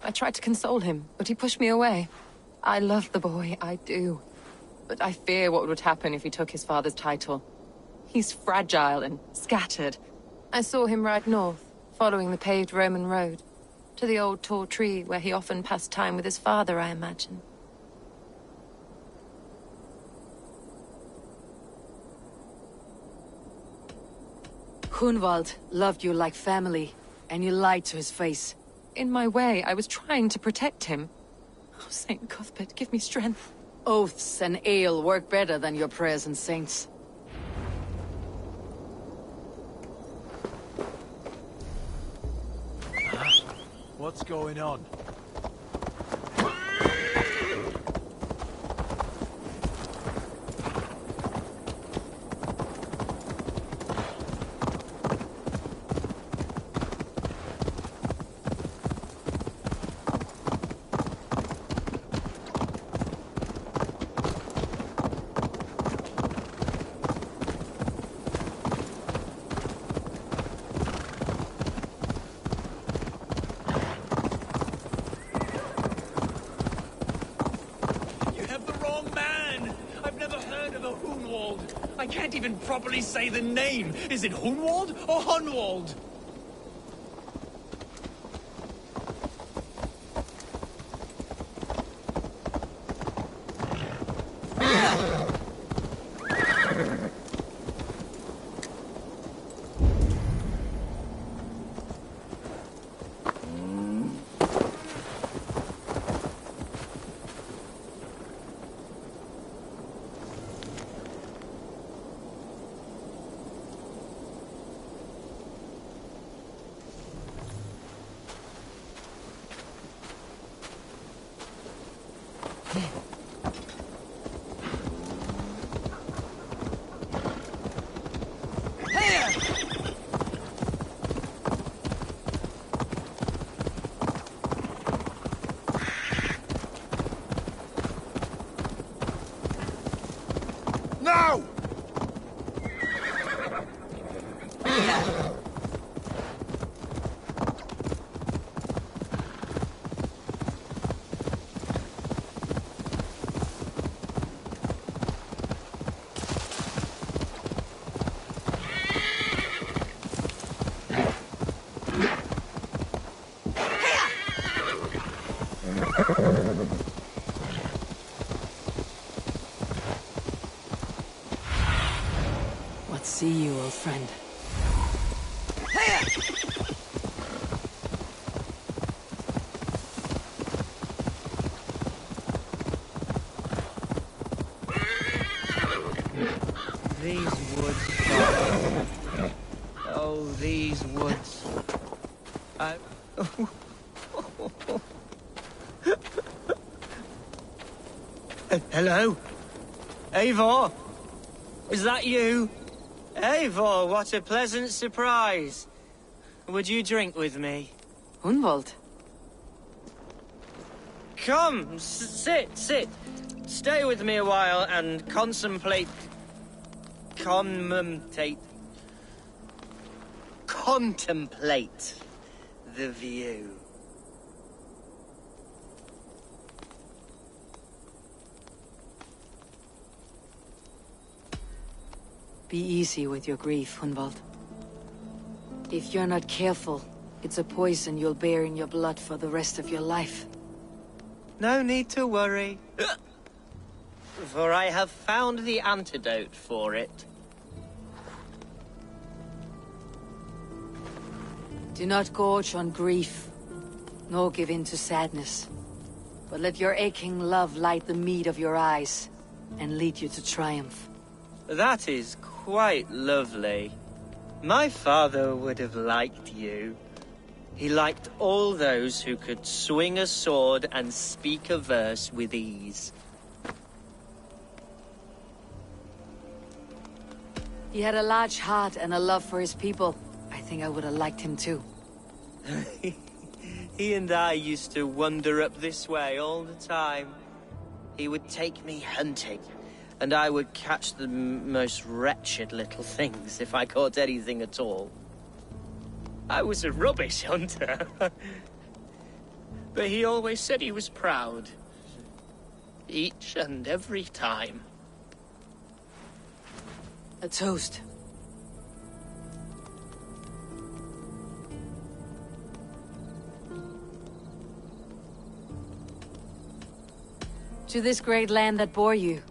I tried to console him, but he pushed me away. I love the boy, I do. But I fear what would happen if he took his father's title. He's fragile and scattered. I saw him ride north, following the paved Roman road. To the old tall tree where he often passed time with his father, I imagine. Hunwald loved you like family, and you lied to his face. In my way, I was trying to protect him. Oh, Saint Cuthbert, give me strength. Oaths and ale work better than your prayers and saints. What's going on? I can't even properly say the name. Is it Hunwald or Hunwald? No! Let's see you, old friend. These woods, Father. Oh, these woods. Hello? Eivor? Is that you? Eivor, what a pleasant surprise. Would you drink with me? Hunwald? Come, sit. Stay with me a while and contemplate the view. Be easy with your grief, Hunwald. If you're not careful, it's a poison you'll bear in your blood for the rest of your life. No need to worry. For I have found the antidote for it. Do not gorge on grief, nor give in to sadness. But let your aching love light the mead of your eyes, and lead you to triumph. That is quite lovely. My father would have liked you. He liked all those who could swing a sword and speak a verse with ease. He had a large heart and a love for his people. I think I would have liked him too. He and I used to wander up this way all the time. He would take me hunting, and I would catch the most wretched little things if I caught anything at all. I was a rubbish hunter. But he always said he was proud. Each and every time. A toast. To this great land that bore you.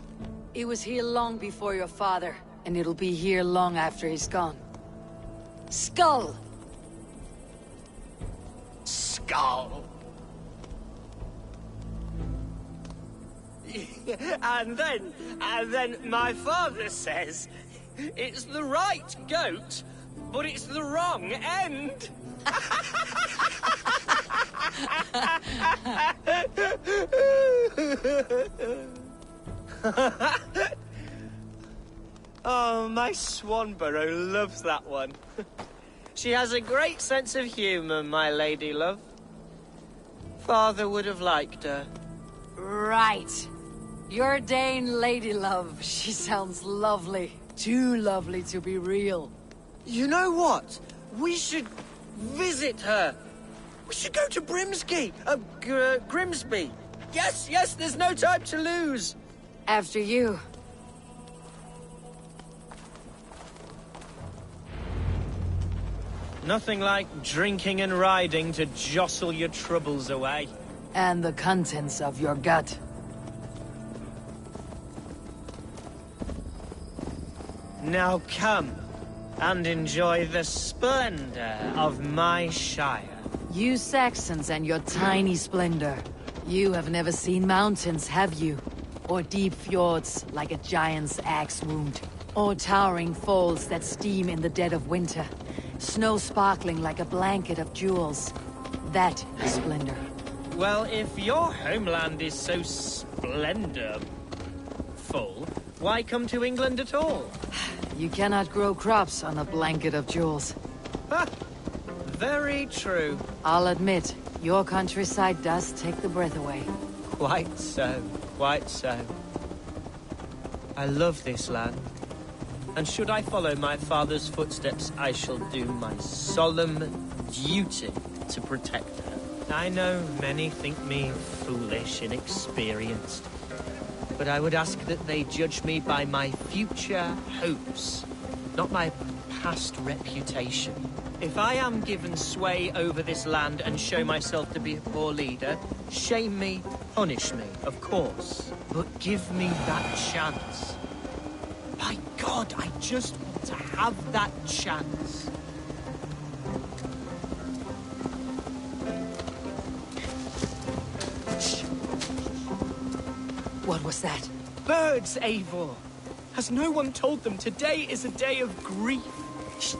It was here long before your father, and it'll be here long after he's gone. Skull! Skull! And then my father says, it's the right goat, but it's the wrong end. Oh, my Swanborough loves that one. She has a great sense of humor, my lady love. Father would have liked her. Right. Your Dane lady love. She sounds lovely. Too lovely to be real. You know what? We should visit her. We should go to Grimsby. Yes, there's no time to lose. After you. Nothing like drinking and riding to jostle your troubles away. And the contents of your gut. Now come, and enjoy the splendor of my shire. You Saxons and your tiny splendor. You have never seen mountains, have you? Or deep fjords like a giant's axe wound. Or towering falls that steam in the dead of winter. Snow sparkling like a blanket of jewels. That is splendor. Well, if your homeland is so splendorful, why come to England at all? You cannot grow crops on a blanket of jewels. Ha! Very true. I'll admit, your countryside does take the breath away. Quite so, quite so. I love this land. And should I follow my father's footsteps, I shall do my solemn duty to protect her. I know many think me foolish, inexperienced. But I would ask that they judge me by my future hopes, not my past reputation. If I am given sway over this land and show myself to be a poor leader, shame me, punish me, of course. But give me that chance. By God, I just want to have that chance. What was that? Birds, Eivor! Has no one told them today is a day of grief? Shh!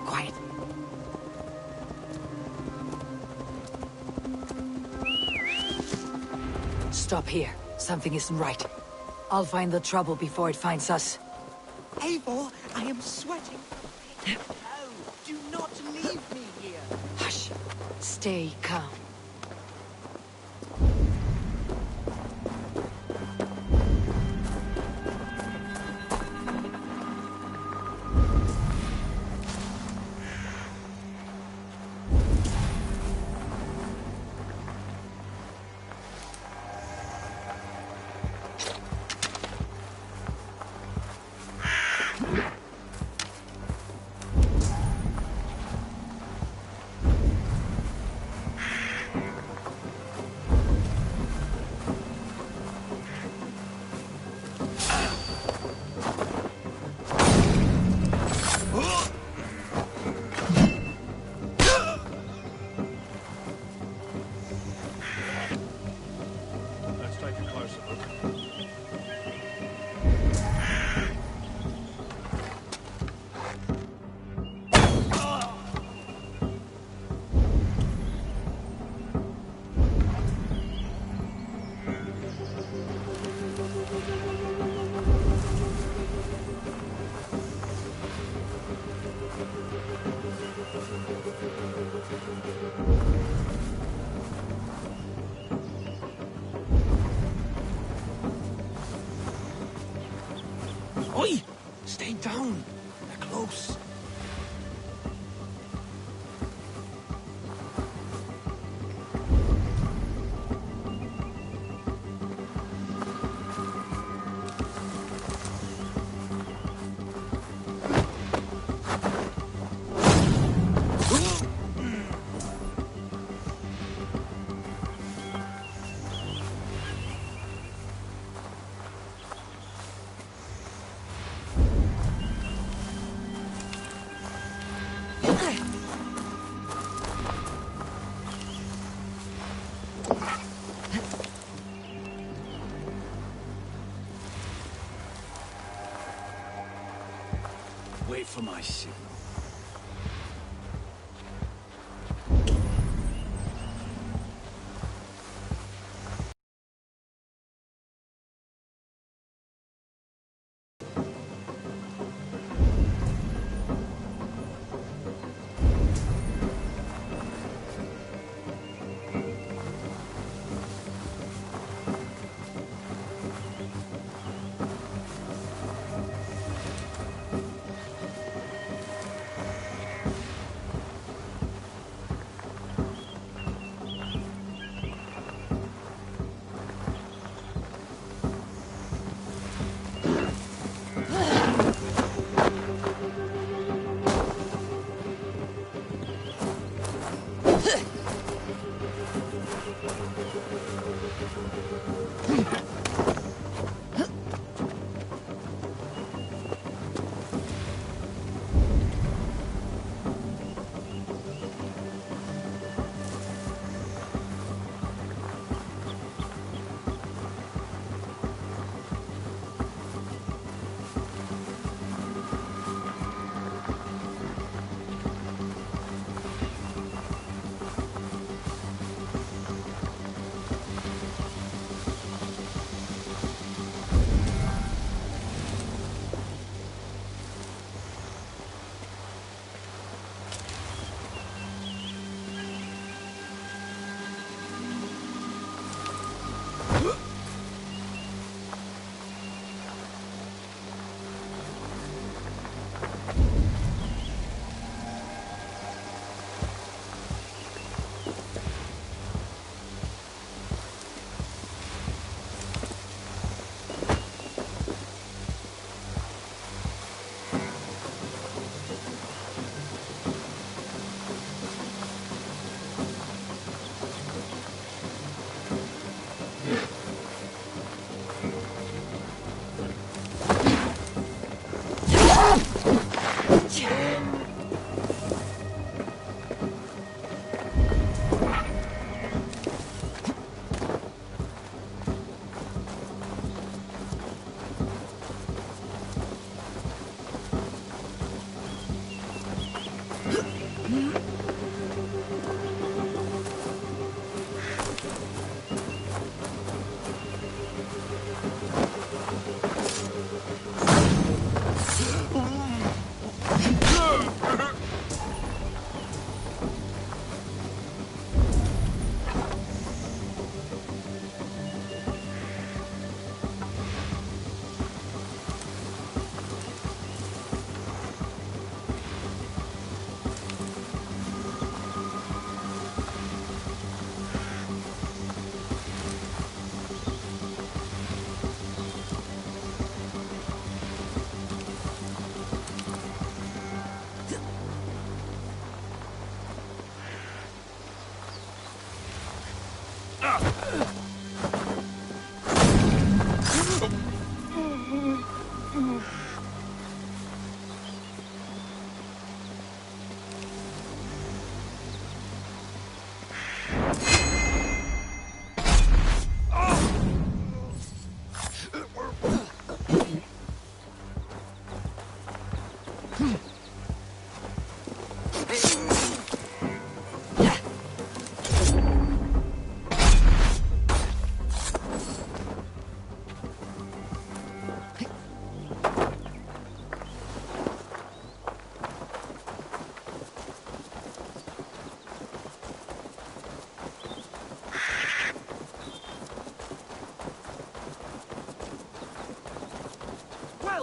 Quiet. Stop here. Something isn't right. I'll find the trouble before it finds us. Eivor, I am sweating. No, do not leave me here. Hush. Stay calm. Oi! Stay down. They're close. wait for my signal.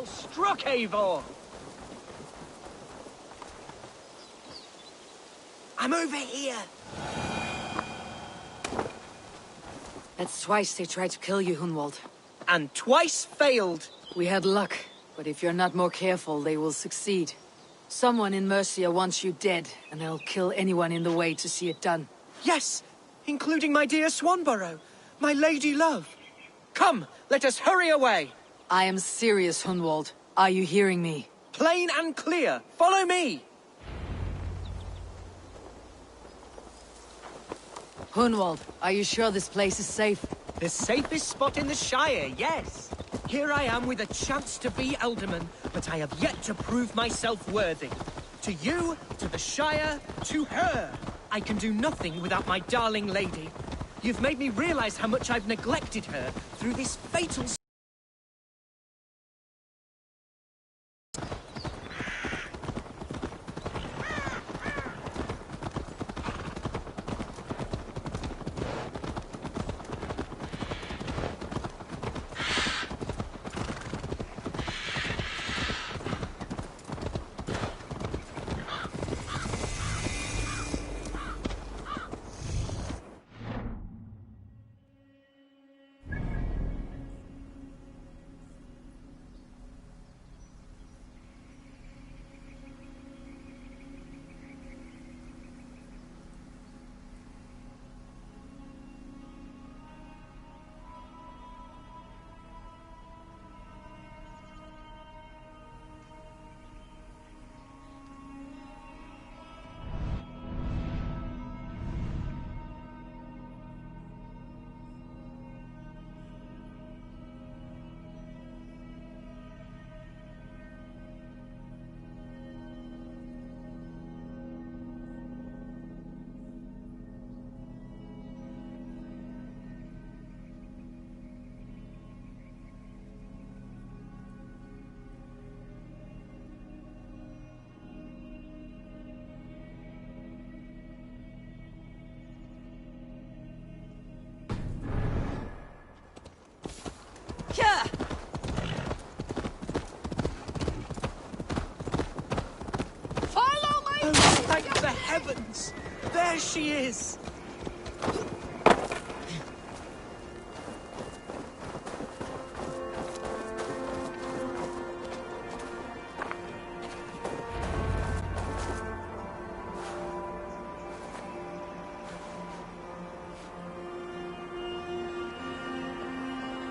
Well struck, Eivor! I'm over here! That's twice they tried to kill you, Hunwald. And twice failed! We had luck, but if you're not more careful, they will succeed. Someone in Mercia wants you dead, and they'll kill anyone in the way to see it done. Yes, including my dear Swanborough, my lady love. Come, let us hurry away! I am serious, Hunwald. Are you hearing me? Plain and clear. Follow me! Hunwald, are you sure this place is safe? The safest spot in the Shire, yes. Here I am with a chance to be Alderman, but I have yet to prove myself worthy. To you, to the Shire, to her. I can do nothing without my darling lady. You've made me realize how much I've neglected her through this fatal... Follow me! Oh, thank the heavens! There she is!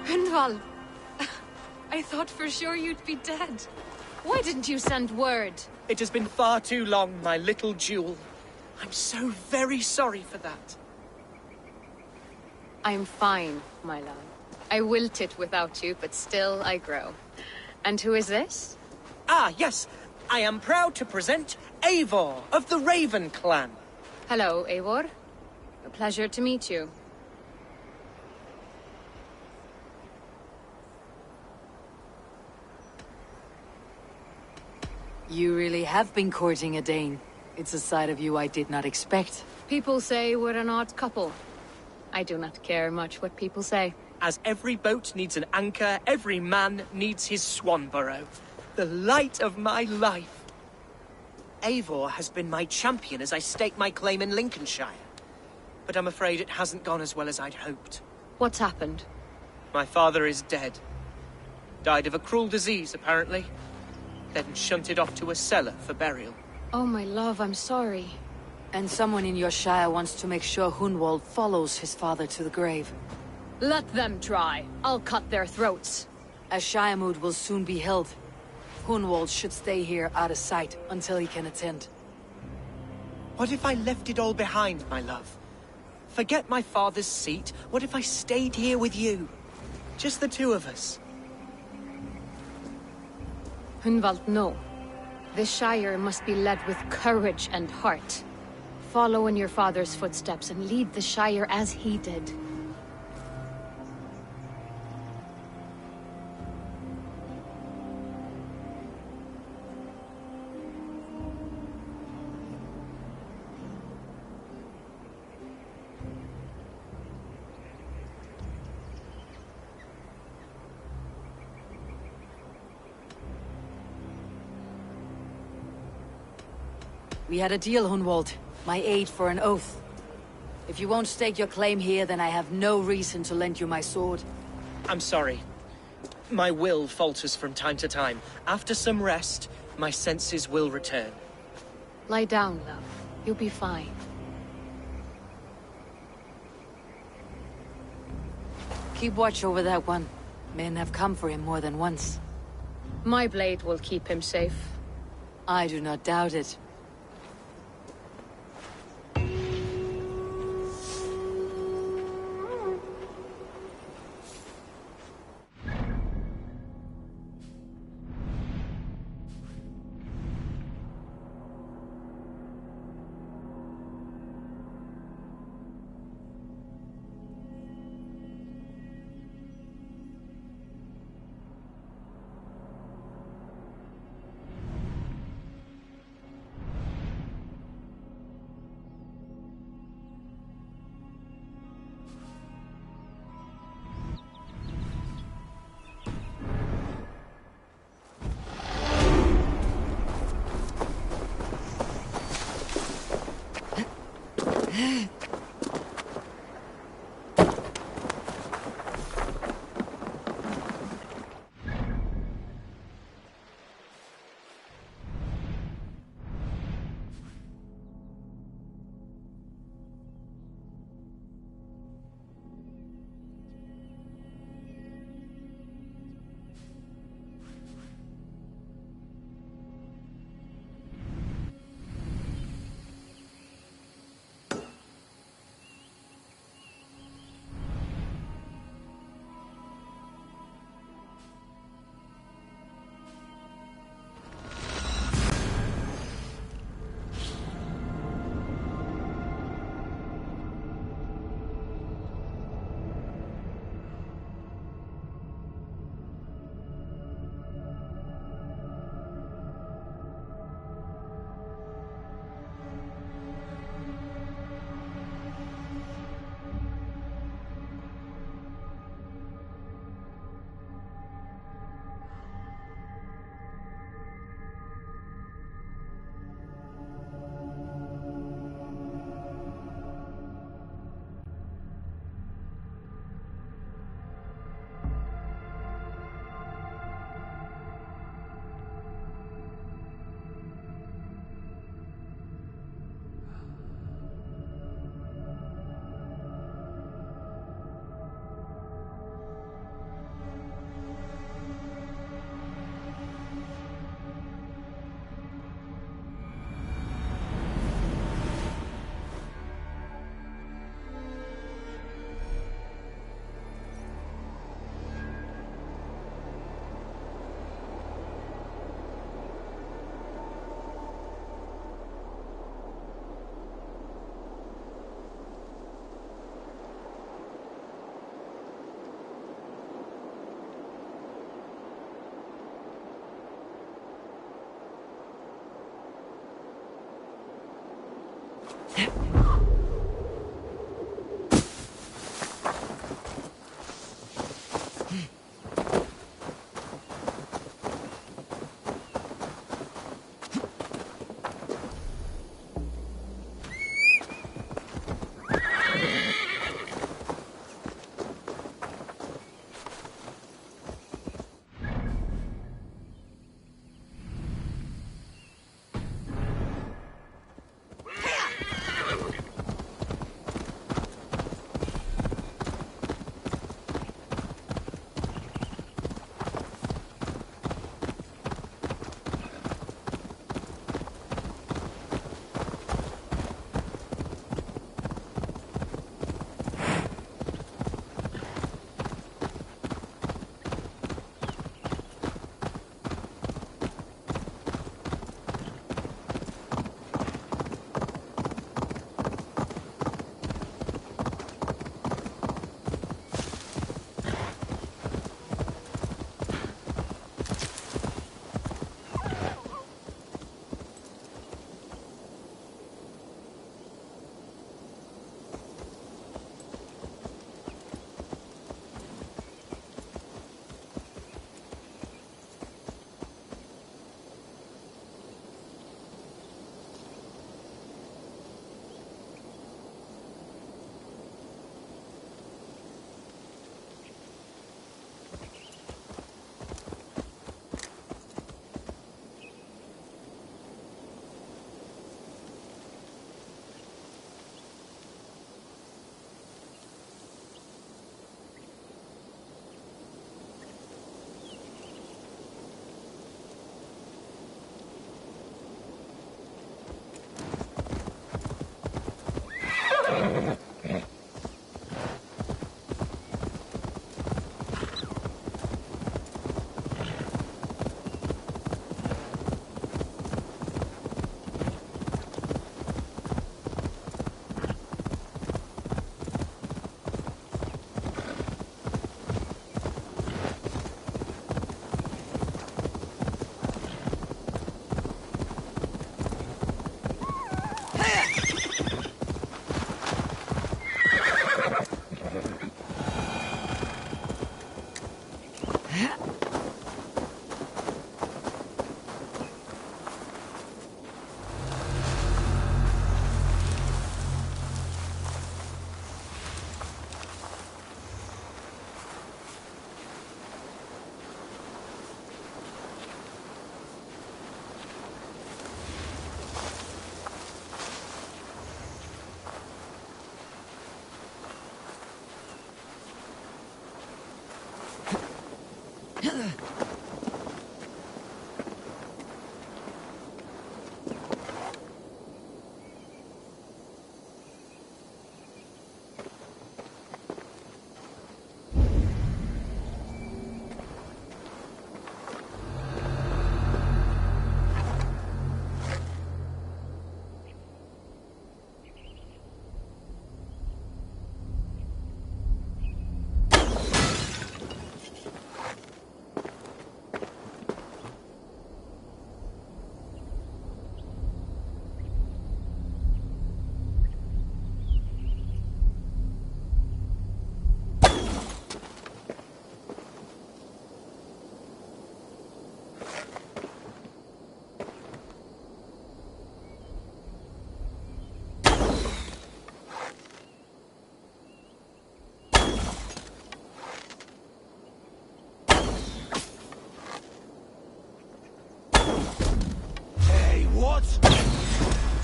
Gunvald! I thought for sure you'd be dead. Why didn't you send word? It has been far too long, my little jewel. I'm so very sorry for that. I'm fine, my love. I wilted without you, but still I grow. And who is this? Ah, yes. I am proud to present Eivor of the Raven clan. Hello, Eivor. A pleasure to meet you. You really have been courting a Dane. It's a side of you I did not expect. People say we're an odd couple. I do not care much what people say. As every boat needs an anchor, every man needs his Swanborough. The light of my life. Eivor has been my champion as I stake my claim in Lincolnshire. But I'm afraid it hasn't gone as well as I'd hoped. What's happened? My father is dead. Died of a cruel disease, apparently. Then shunted off to a cellar for burial. Oh, my love, I'm sorry. And someone in your shire wants to make sure Hunwald follows his father to the grave. Let them try. I'll cut their throats. A Shiremood will soon be held. Hunwald should stay here out of sight until he can attend. What if I left it all behind, my love? Forget my father's seat. What if I stayed here with you? Just the two of us. Hunwald, no. This Shire must be led with courage and heart. Follow in your father's footsteps and lead the Shire as he did. We had a deal, Hunwald. My aid for an oath. If you won't stake your claim here, then I have no reason to lend you my sword. I'm sorry. My will falters from time to time. After some rest, my senses will return. Lie down, love. You'll be fine. Keep watch over that one. Men have come for him more than once. My blade will keep him safe. I do not doubt it.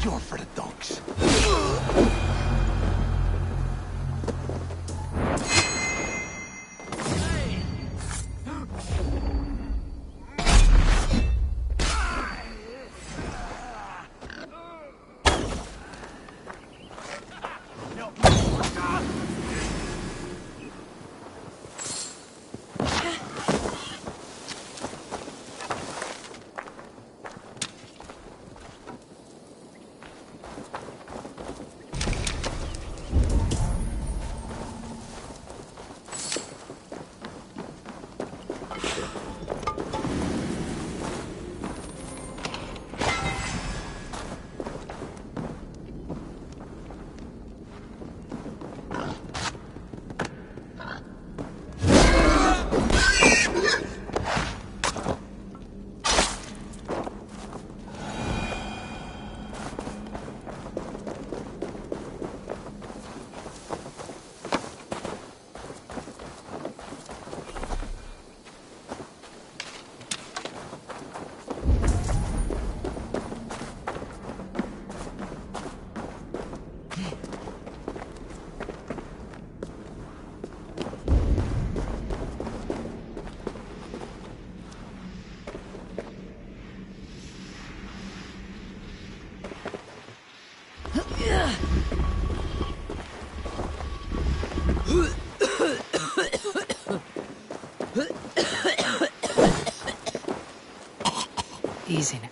You're for the dogs. Easy now.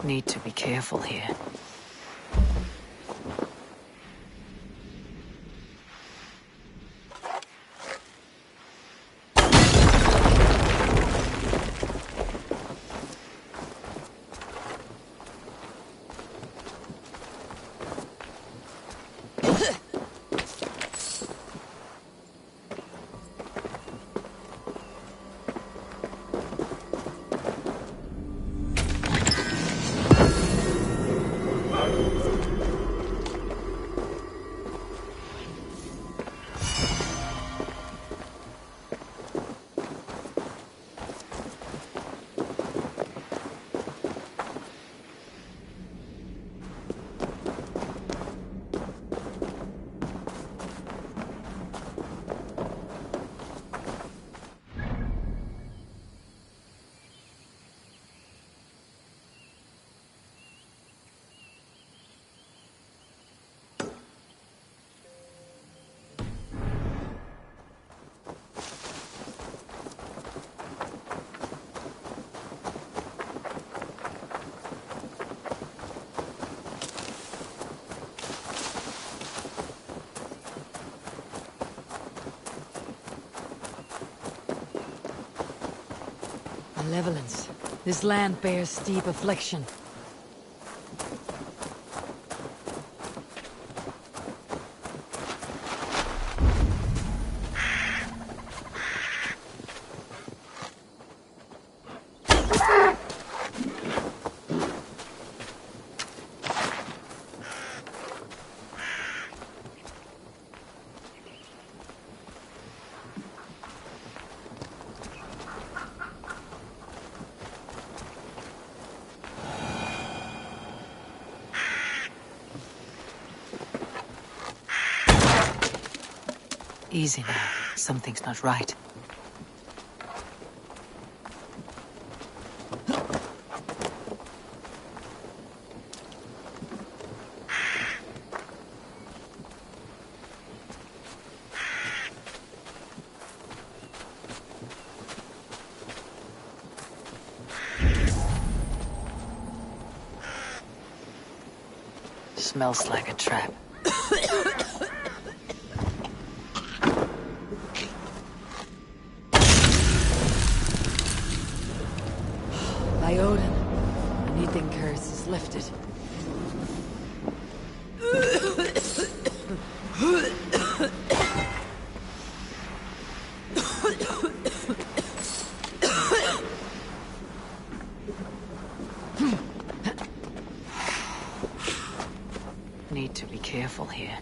Need to be careful here. Malevolence. This land bears deep affliction. Easy now. Something's not right. Smells like a trap. By Odin, the Needing curse is lifted. Need to be careful here.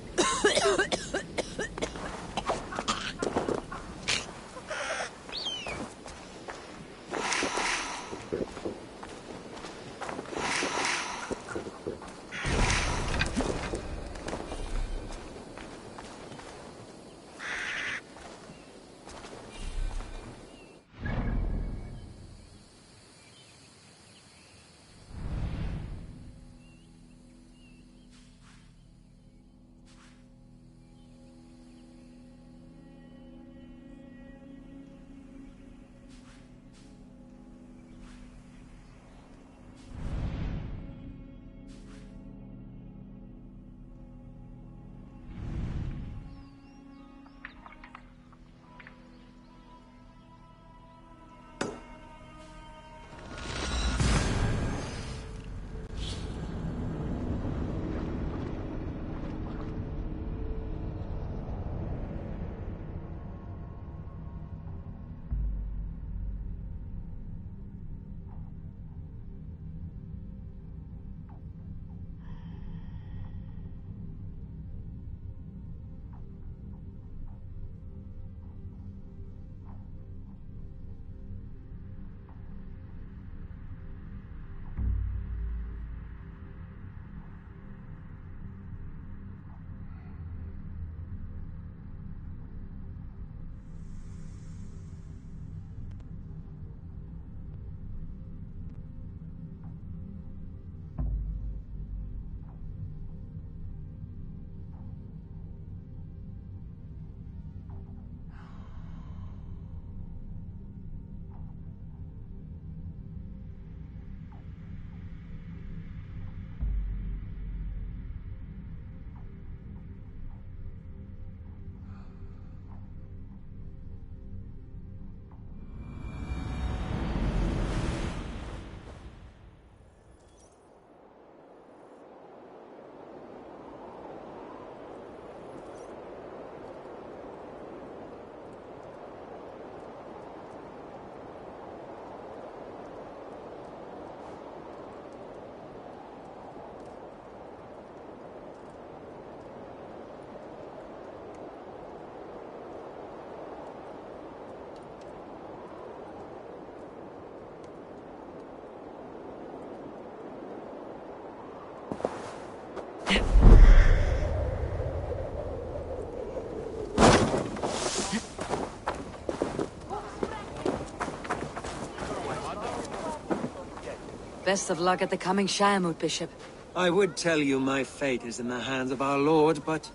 Best of luck at the coming Shiremoot, Bishop. I would tell you my fate is in the hands of our Lord, but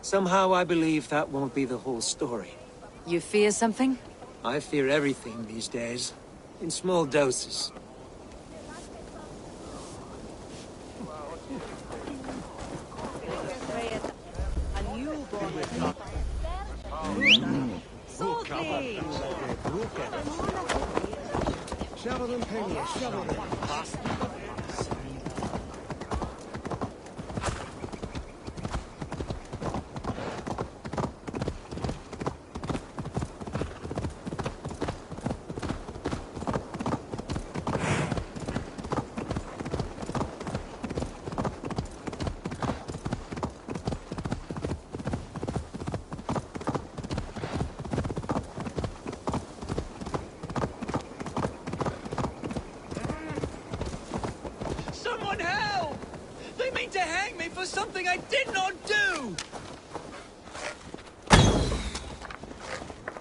somehow I believe that won't be the whole story. You fear something? I fear everything these days, in small doses. Shovel and penny, shovel. Someone help! They mean to hang me for something I did not do!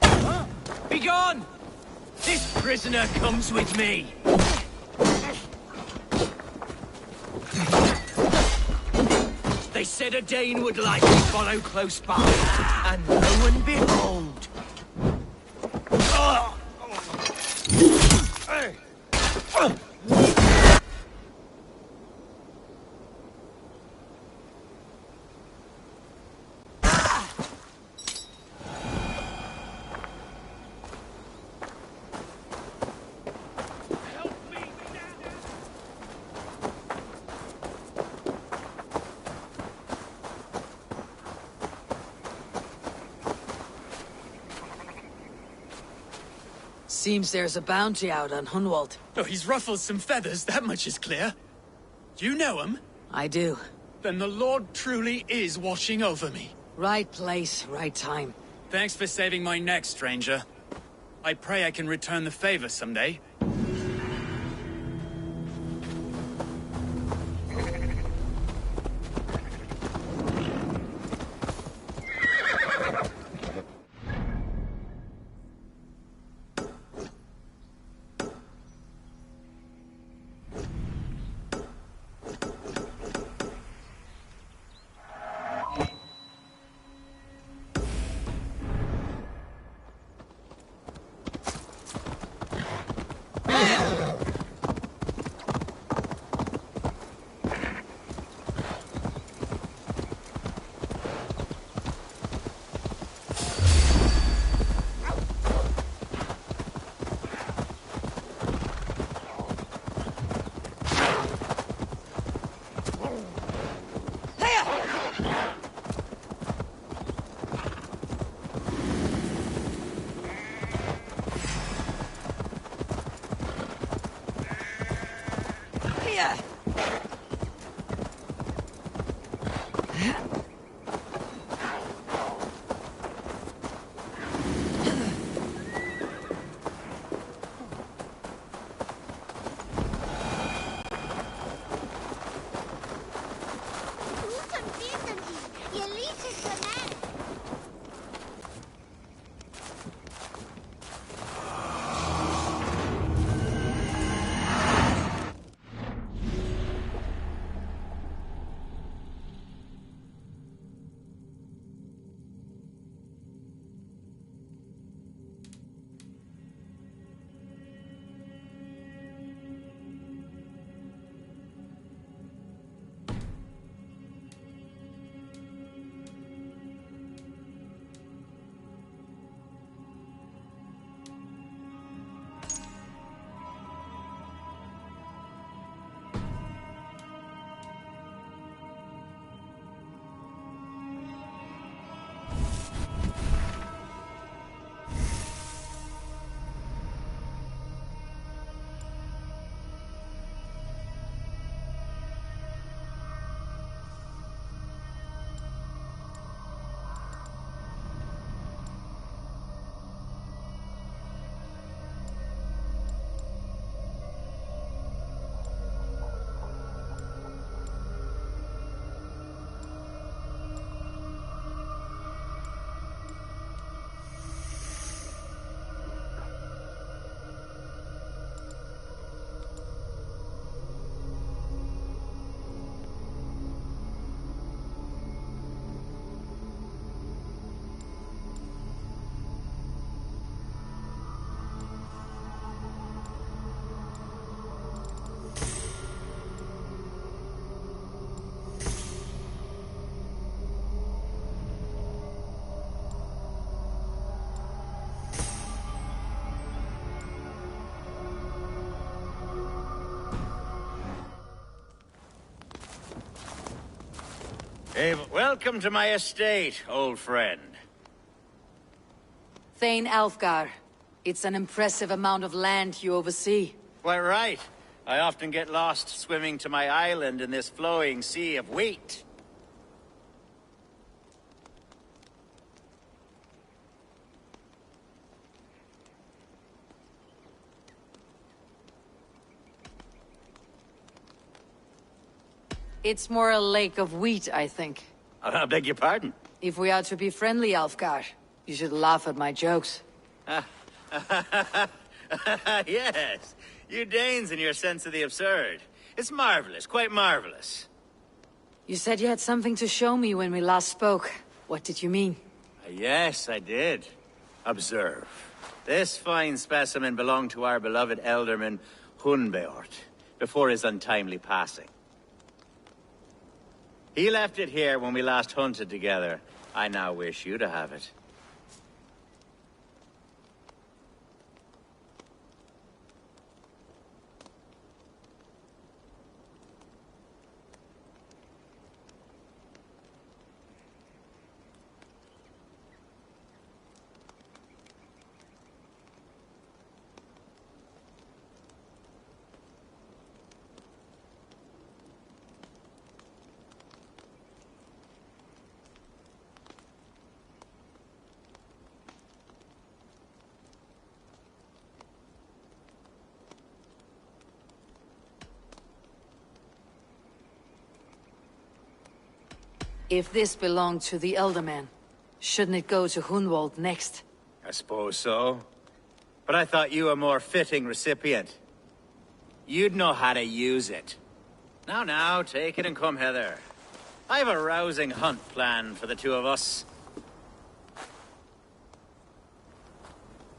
Huh? Be gone! This prisoner comes with me! They said a Dane would likely follow close by, and lo and behold! Seems there's a bounty out on Hunwald. Oh, he's ruffled some feathers, that much is clear. Do you know him? I do. Then the Lord truly is watching over me. Right place, right time. Thanks for saving my neck, stranger. I pray I can return the favor someday. Welcome to my estate, old friend. Thane Alfgar. It's an impressive amount of land you oversee. Quite right. I often get lost swimming to my island in this flowing sea of wheat. It's more a lake of wheat, I think. I beg your pardon? If we are to be friendly, Alfgar, you should laugh at my jokes. Yes, you Danes and your sense of the absurd. It's marvelous, quite marvelous. You said you had something to show me when we last spoke. What did you mean? Yes, I did. Observe. This fine specimen belonged to our beloved elderman, Hunbeort, before his untimely passing. He left it here when we last hunted together. I now wish you to have it. If this belonged to the Elderman, shouldn't it go to Hunwald next? I suppose so. But I thought you a more fitting recipient. You'd know how to use it. Now, take it and come hither. I've a rousing hunt planned for the two of us.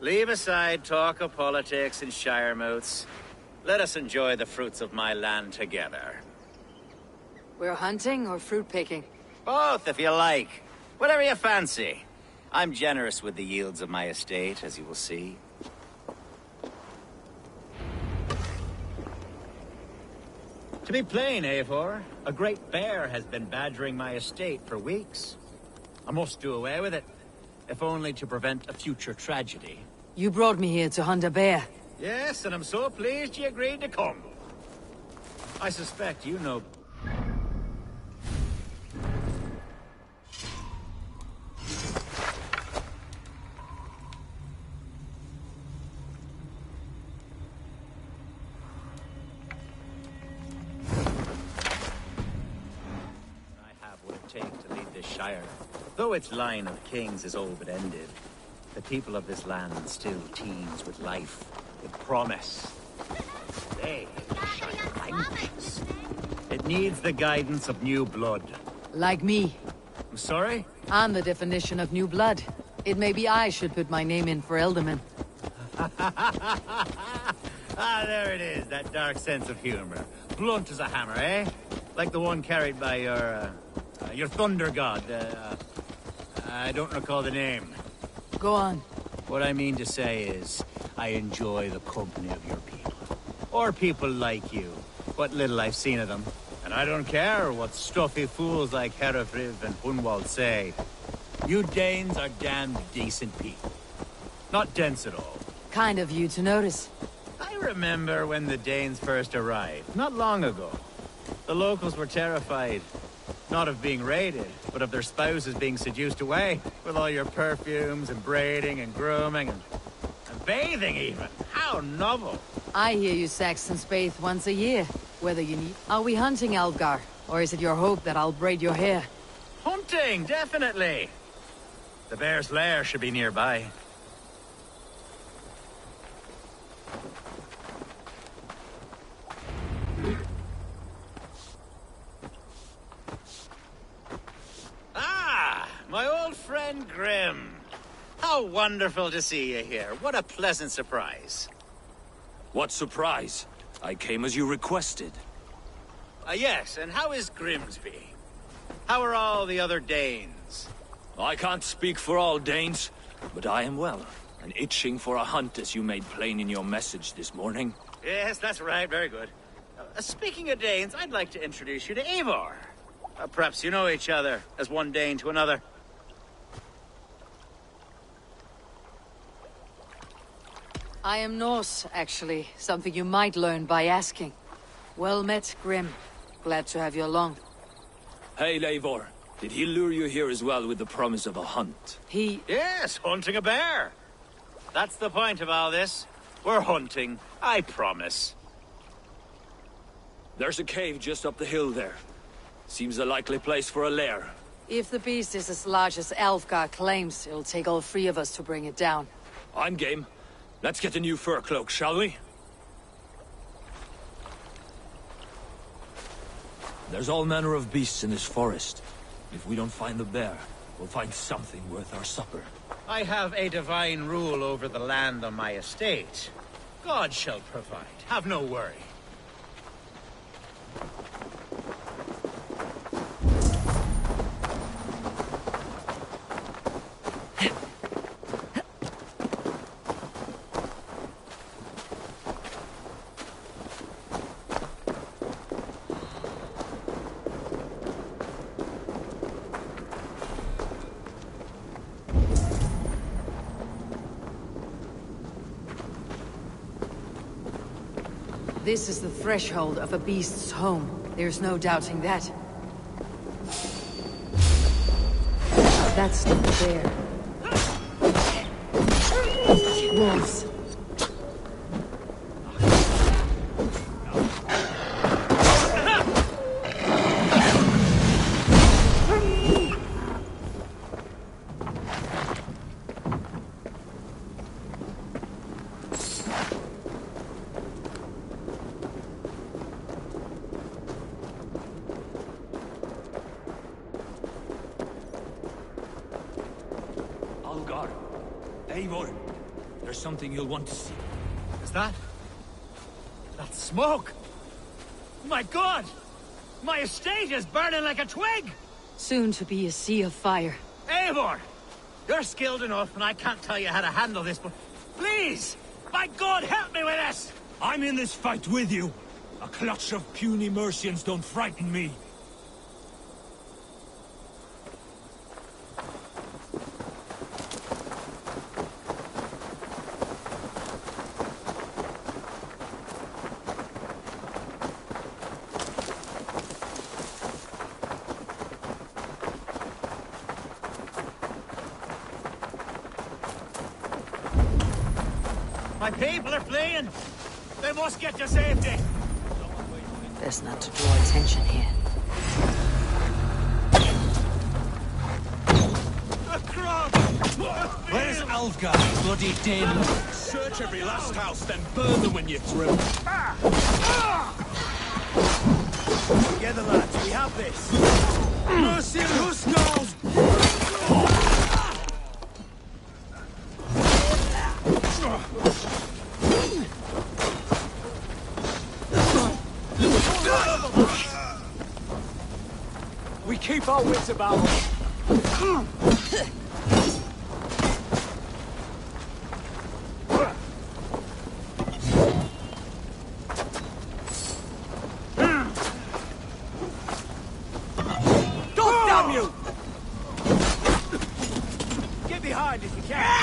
Leave aside talk of politics and shire moots. Let us enjoy the fruits of my land together. We're hunting or fruit picking? Both, if you like. Whatever you fancy. I'm generous with the yields of my estate, as you will see. To be plain, Eivor, a great bear has been badgering my estate for weeks. I must do away with it, if only to prevent a future tragedy. You brought me here to hunt a bear. Yes, and I'm so pleased you agreed to come. I suspect you know... Though its line of kings is all but ended, the people of this land still teems with life, with promise. They shine languages. It needs the guidance of new blood. Like me. I'm sorry? I'm the definition of new blood. It may be I should put my name in for Elderman. There it is, that dark sense of humor. Blunt as a hammer, eh? Like the one carried by your thunder god, I don't recall the name. Go on. What I mean to say is, I enjoy the company of your people. Or people like you. What little I've seen of them. And I don't care what stuffy fools like Herefriv and Hunwald say. You Danes are damned decent people. Not dense at all. Kind of you to notice. I remember when the Danes first arrived, not long ago. The locals were terrified. Not of being raided, but of their spouses being seduced away. With all your perfumes and braiding and grooming and bathing even. How novel. I hear you Saxons bathe once a year. Whether you need... Are we hunting, Alfgar? Or is it your hope that I'll braid your hair? Hunting, definitely. The bear's lair should be nearby. My old friend Grim. How wonderful to see you here. What a pleasant surprise. What surprise? I came as you requested. Yes, and how is Grimsby? How are all the other Danes? I can't speak for all Danes, but I am well, and itching for a hunt as you made plain in your message this morning. Yes, that's right. Very good. Speaking of Danes, I'd like to introduce you to Eivor. Perhaps you know each other, as one Dane to another. I am Norse, actually. Something you might learn by asking. Well met, Grim. Glad to have you along. Hey, Eivor. Did he lure you here as well with the promise of a hunt? Yes, hunting a bear. That's the point of all this. We're hunting, I promise. There's a cave just up the hill there. Seems a likely place for a lair. If the beast is as large as Alfgar claims, it'll take all three of us to bring it down. I'm game. Let's get a new fur cloak, shall we? There's all manner of beasts in this forest. If we don't find the bear, we'll find something worth our supper. I have a divine rule over the land on my estate. God shall provide. Have no worry. This is the threshold of a beast's home. There's no doubting that. That's the bear. Wolves. Eivor, there's something you'll want to see. Is that? That's smoke! My God! My estate is burning like a twig! Soon to be a sea of fire. Eivor! You're skilled enough, and I can't tell you how to handle this, but please! By God, help me with this! I'm in this fight with you. A clutch of puny Mercians don't frighten me. My people are fleeing! They must get to safety! Best not to draw attention here. Where's Alfgar, bloody Dane? Search every last house, then burn them when you're through. Together, lads, we have this! Mercy and Huskarls! We keep our wits about us. God damn you! Get behind if you can!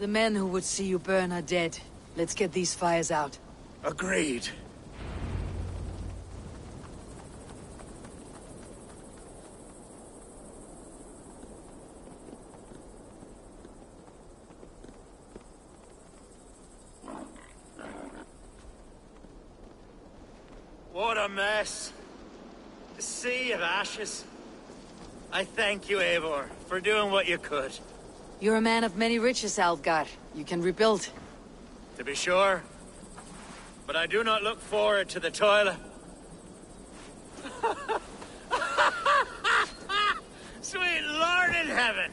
The men who would see you burn are dead. Let's get these fires out. Agreed. What a mess. A sea of ashes. I thank you, Eivor, for doing what you could. You're a man of many riches, Alfgar. You can rebuild. To be sure. But I do not look forward to the toilet. Sweet Lord in heaven!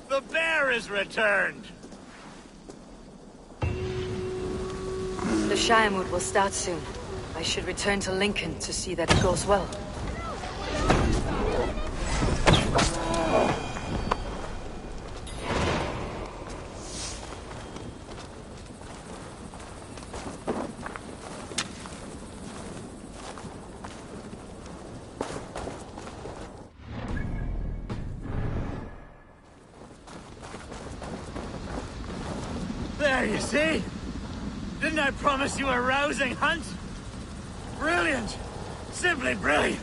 The bear is returned! The Shiremoot will start soon. I should return to Lincoln to see that it goes well. There, you see? Didn't I promise you a rousing hunt? Brilliant! Simply brilliant!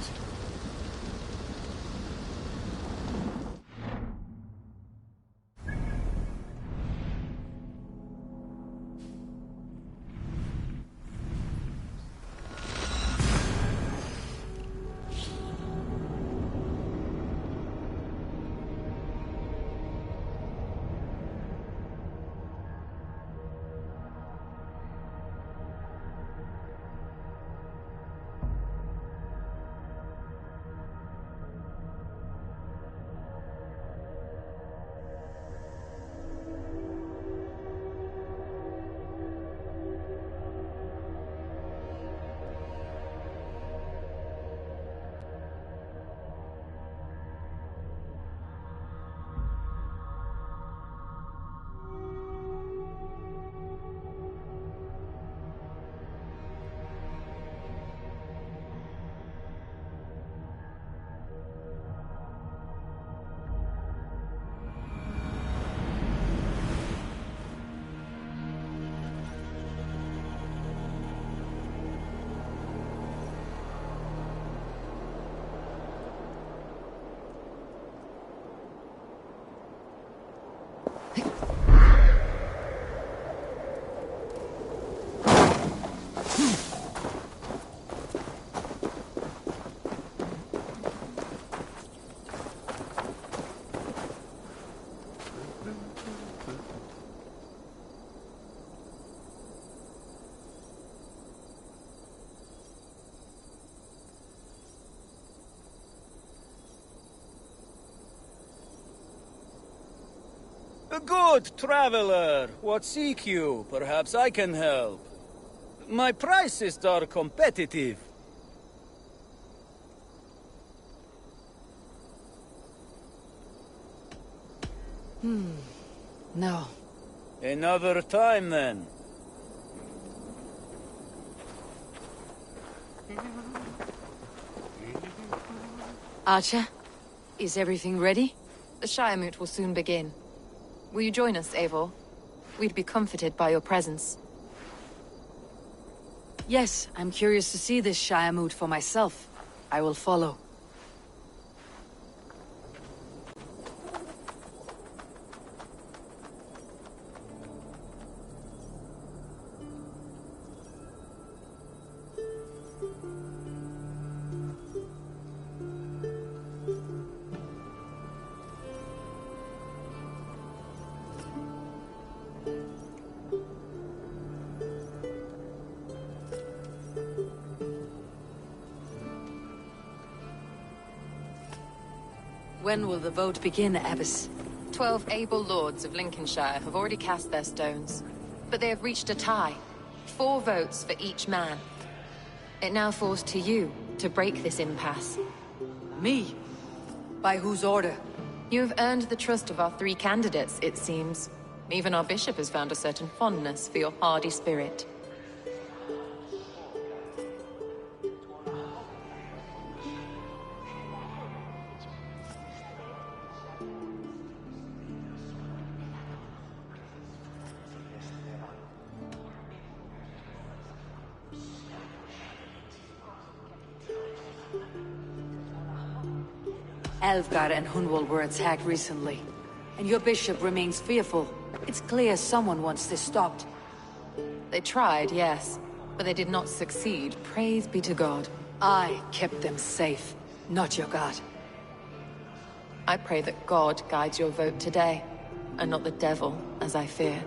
A good traveler. What seek you? Perhaps I can help. My prices are competitive. No. Another time, then. Archer, is everything ready? The Shiremoot will soon begin. Will you join us, Eivor? We'd be comforted by your presence. Yes, I'm curious to see this Shiremoot for myself. I will follow. When will the vote begin, Abbess? 12 able lords of Lincolnshire have already cast their stones, but they have reached a tie. 4 votes for each man. It now falls to you to break this impasse. Me? By whose order? You have earned the trust of our 3 candidates, it seems. Even our bishop has found a certain fondness for your hardy spirit. Alfgar and Hunwald were attacked recently, and your bishop remains fearful. It's clear someone wants this stopped. They tried, yes, but they did not succeed. Praise be to God. I kept them safe, not your god. I pray that God guides your vote today, and not the devil, as I fear.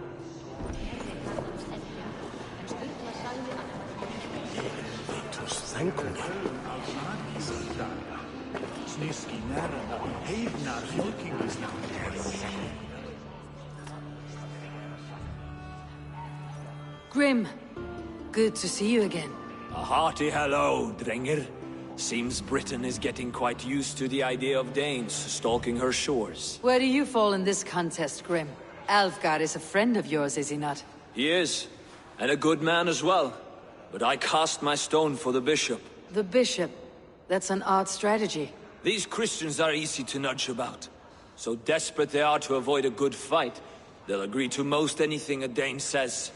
Grim, good to see you again. A hearty hello, Drenger. Seems Britain is getting quite used to the idea of Danes stalking her shores. Where do you fall in this contest, Grim? Alfgar is a friend of yours, is he not? He is, and a good man as well. But I cast my stone for the bishop. The bishop? That's an odd strategy. These Christians are easy to nudge about. So desperate they are to avoid a good fight, they'll agree to most anything a Dane says.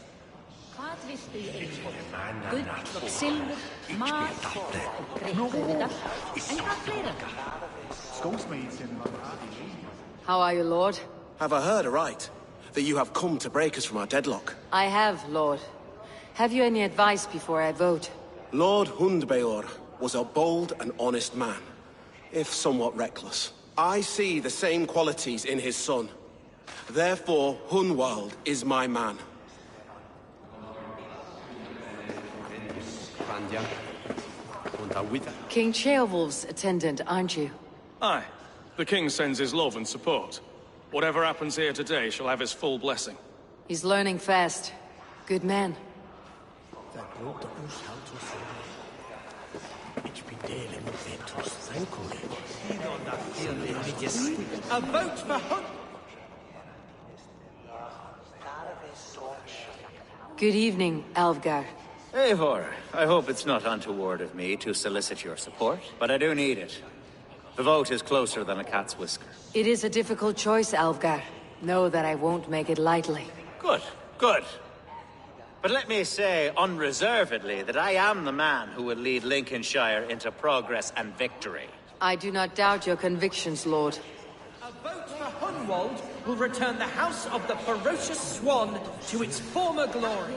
How are you, Lord? Have I heard aright? That you have come to break us from our deadlock? I have, Lord. Have you any advice before I vote? Lord Hundbeor was a bold and honest man, if somewhat reckless. I see the same qualities in his son. Therefore, Hunwald is my man. King Ceolwulf's attendant, aren't you? Aye. The king sends his love and support. Whatever happens here today shall have his full blessing. He's learning fast. Good man. A vote for Hun... Good evening, Alfgar. Eivor, I hope it's not untoward of me to solicit your support, but I do need it. The vote is closer than a cat's whisker. It is a difficult choice, Alfgar. Know that I won't make it lightly. Good, good. But let me say unreservedly that I am the man who will lead Lincolnshire into progress and victory. I do not doubt your convictions, Lord. A vote for Hunwald will return the House of the Ferocious Swan to its former glory.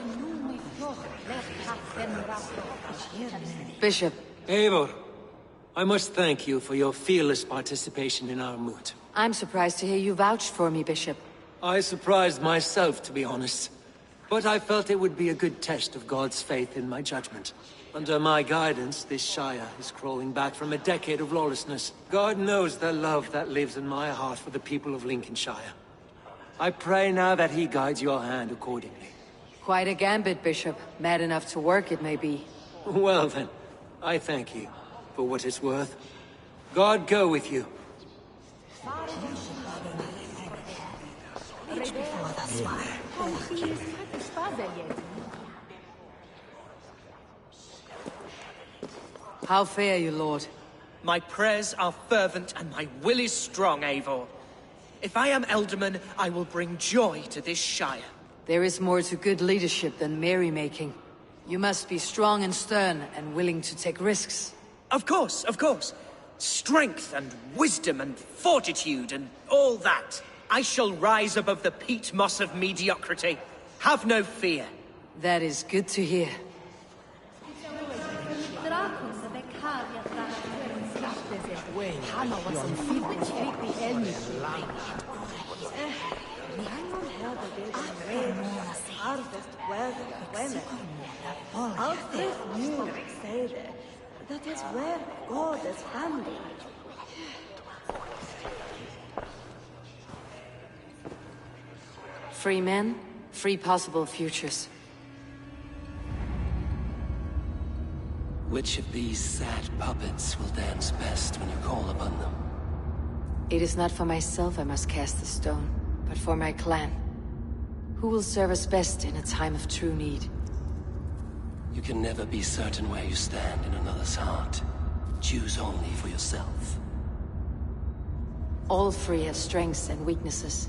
Bishop. Eivor, I must thank you for your fearless participation in our moot. I'm surprised to hear you vouch for me, Bishop. I surprised myself, to be honest. But I felt it would be a good test of God's faith in my judgment. Under my guidance, this Shire is crawling back from a decade of lawlessness. God knows the love that lives in my heart for the people of Lincolnshire. I pray now that he guides your hand accordingly. Quite a gambit, Bishop. Mad enough to work, it may be. Well then, I thank you for what it's worth. God go with you. How fare you, Lord? My prayers are fervent and my will is strong, Eivor. If I am Elderman, I will bring joy to this Shire. There is more to good leadership than merrymaking. You must be strong and stern and willing to take risks. Of course, of course. Strength and wisdom and fortitude and all that. I shall rise above the peat moss of mediocrity. Have no fear. That is good to hear. That is where God is standing. Free men, free possible futures. Which of these sad puppets will dance best when you call upon them? It is not for myself I must cast the stone, but for my clan. Who will serve us best in a time of true need? You can never be certain where you stand in another's heart. Choose only for yourself. All three have strengths and weaknesses.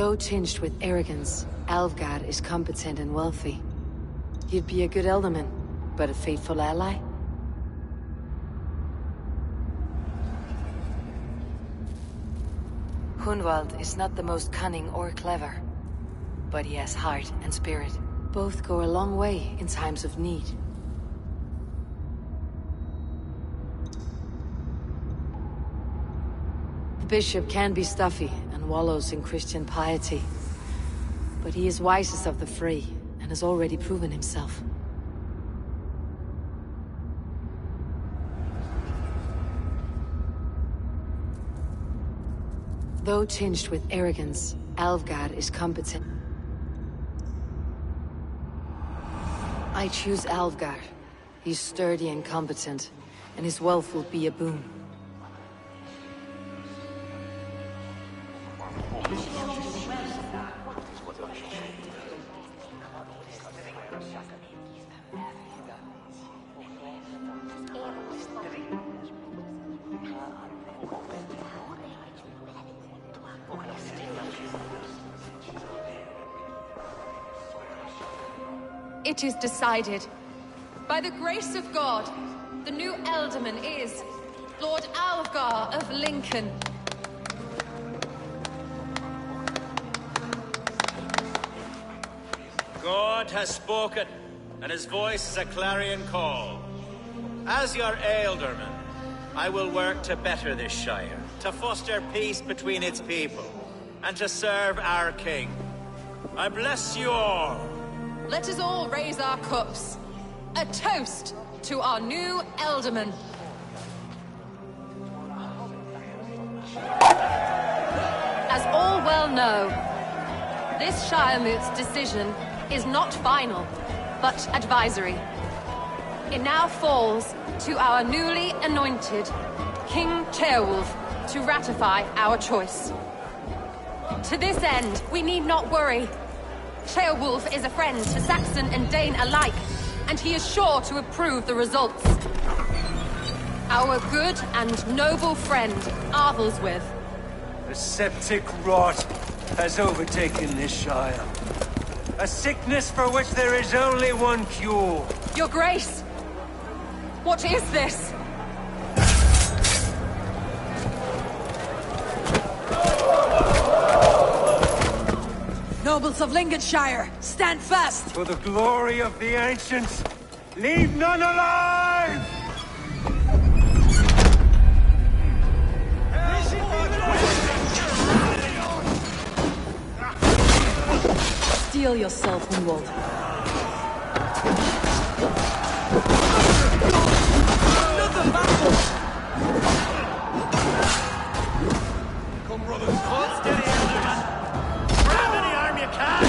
Though tinged with arrogance, Alvgard is competent and wealthy. He'd be a good elderman, but a faithful ally? Hunwald is not the most cunning or clever, but he has heart and spirit. Both go a long way in times of need. The bishop can be stuffy and wallows in Christian piety, but he is wisest of the three and has already proven himself. Though tinged with arrogance, Alvgard is competent. I choose Alvgard. He's sturdy and competent, and his wealth will be a boon. It is decided. By the grace of God, the new Elderman is Lord Alvgar of Lincoln. God has spoken, and his voice is a clarion call. As your Ealdorman, I will work to better this Shire, to foster peace between its people, and to serve our king. I bless you all. Let us all raise our cups. A toast to our new Elderman. As all well know, this Shiremoot's decision is not final, but advisory. It now falls to our newly anointed King Ceolwulf to ratify our choice. To this end, we need not worry. Ceolwulf is a friend to Saxon and Dane alike, and he is sure to approve the results. Our good and noble friend, Arthelswith. The septic rot has overtaken this Shire. A sickness for which there is only one cure. Your Grace! What is this? Nobles of Lincolnshire, stand fast! For the glory of the ancients, leave none alive! Steel yourself, Hunwald. Another battle! Come, brothers. Hold steady, Elderman. Grab any arm you can!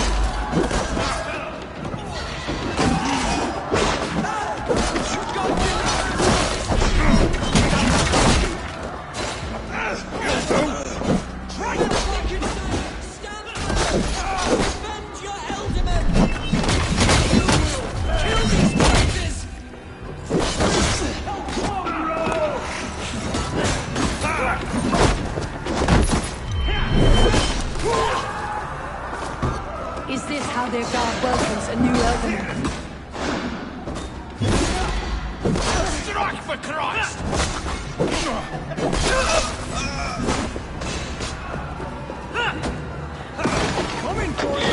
Is this how their god welcomes a new Elderman? Strike for Christ! Coming for you!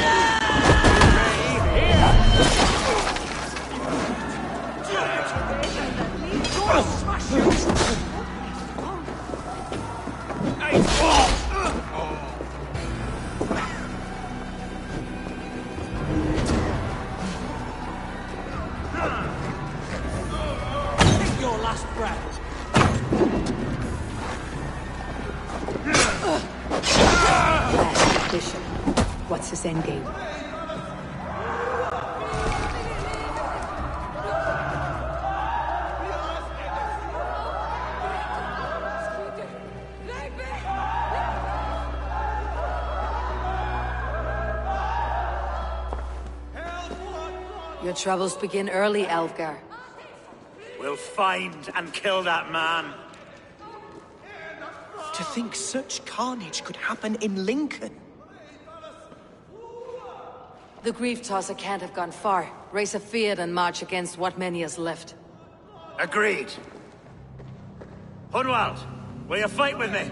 Take your last breath. Bishop, what's his endgame? Your troubles begin early, Alvgar. We'll find and kill that man. To think such carnage could happen in Lincoln. The Grief Tosser can't have gone far. Raise a fear and march against what many is left. Agreed. Hunwald, will you fight with me?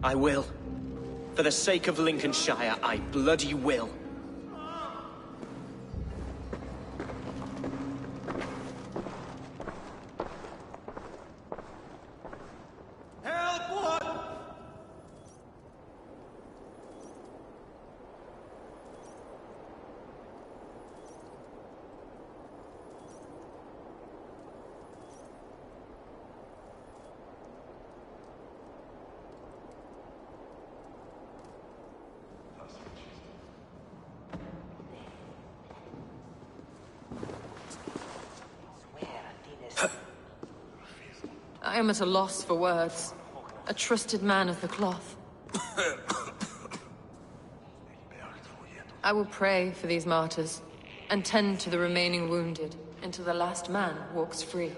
I will. For the sake of Lincolnshire, I bloody will. I am at a loss for words. A trusted man of the cloth. I will pray for these martyrs, and tend to the remaining wounded, until the last man walks free.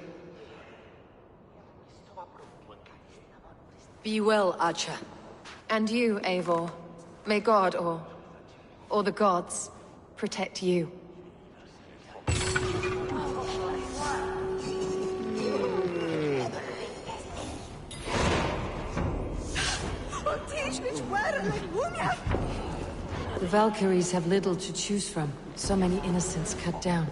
Be well, Archer. And you, Eivor. May God, or the gods, protect you. The Valkyries have little to choose from. So many innocents cut down.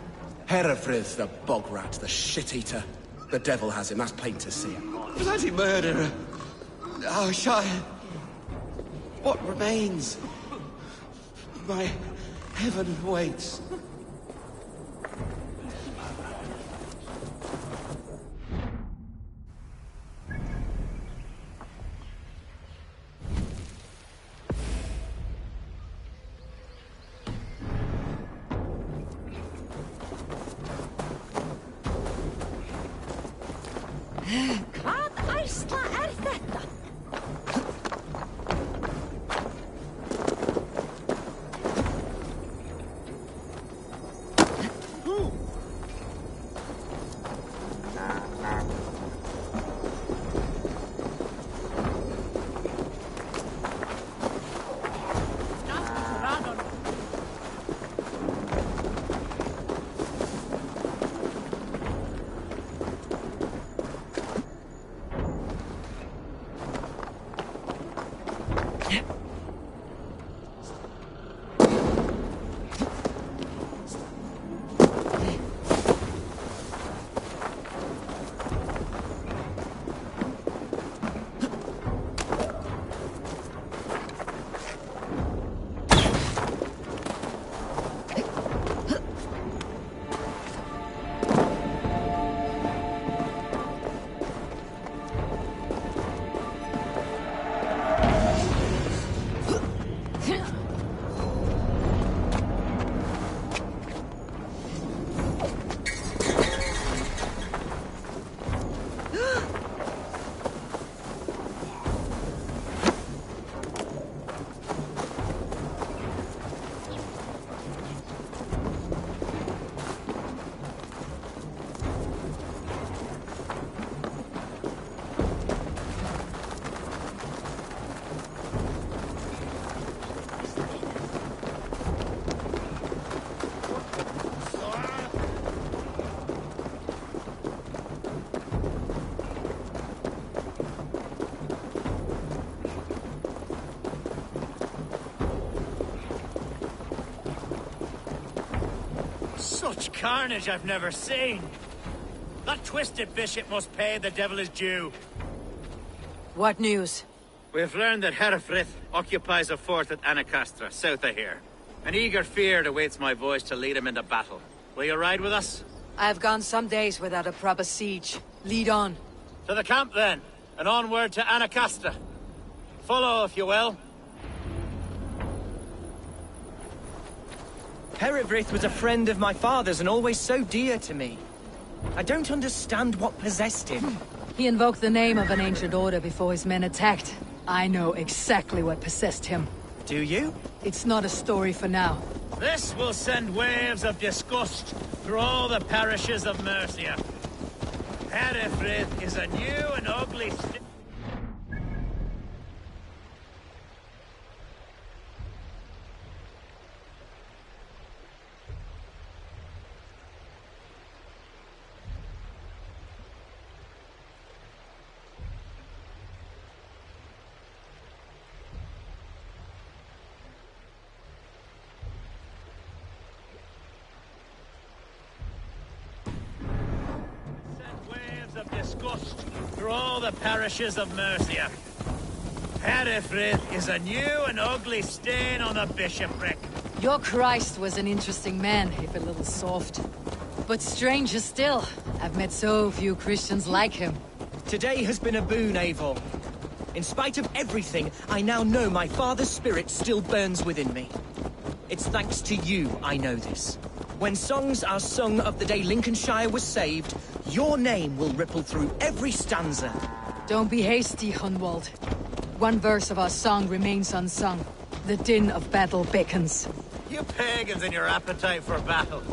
Herefrith, the bog rat, the shit-eater. The devil has him, that's plain to see. Bloody murderer! Our Shire! What remains? My heaven waits. Hvað ærsla þetta? Such carnage I've never seen. That twisted bishop must pay the devil his due. What news? We've learned that Herefrith occupies a fort at Anacastra, south of here. An eager fear awaits my voice to lead him into battle. Will you ride with us? I've gone some days without a proper siege. Lead on. To the camp, then, and onward to Anacastra. Follow, if you will. Herefrith was a friend of my father's and always so dear to me. I don't understand what possessed him. He invoked the name of an ancient order before his men attacked. I know exactly what possessed him. Do you? It's not a story for now. This will send waves of disgust through all the parishes of Mercia. Herefrith is a new and ugly... Hvað ærsla er þetta? is a new and ugly... disgust through all the parishes of Mercia. Hereford is a new and ugly stain on the bishopric. Your Christ was an interesting man, if a little soft. But stranger still, I've met so few Christians like him. Today has been a boon, Eivor. In spite of everything, I now know my father's spirit still burns within me. It's thanks to you I know this. When songs are sung of the day Lincolnshire was saved, your name will ripple through every stanza. Don't be hasty, Hunwald. One verse of our song remains unsung. The din of battle beckons. You pagans and your appetite for battle.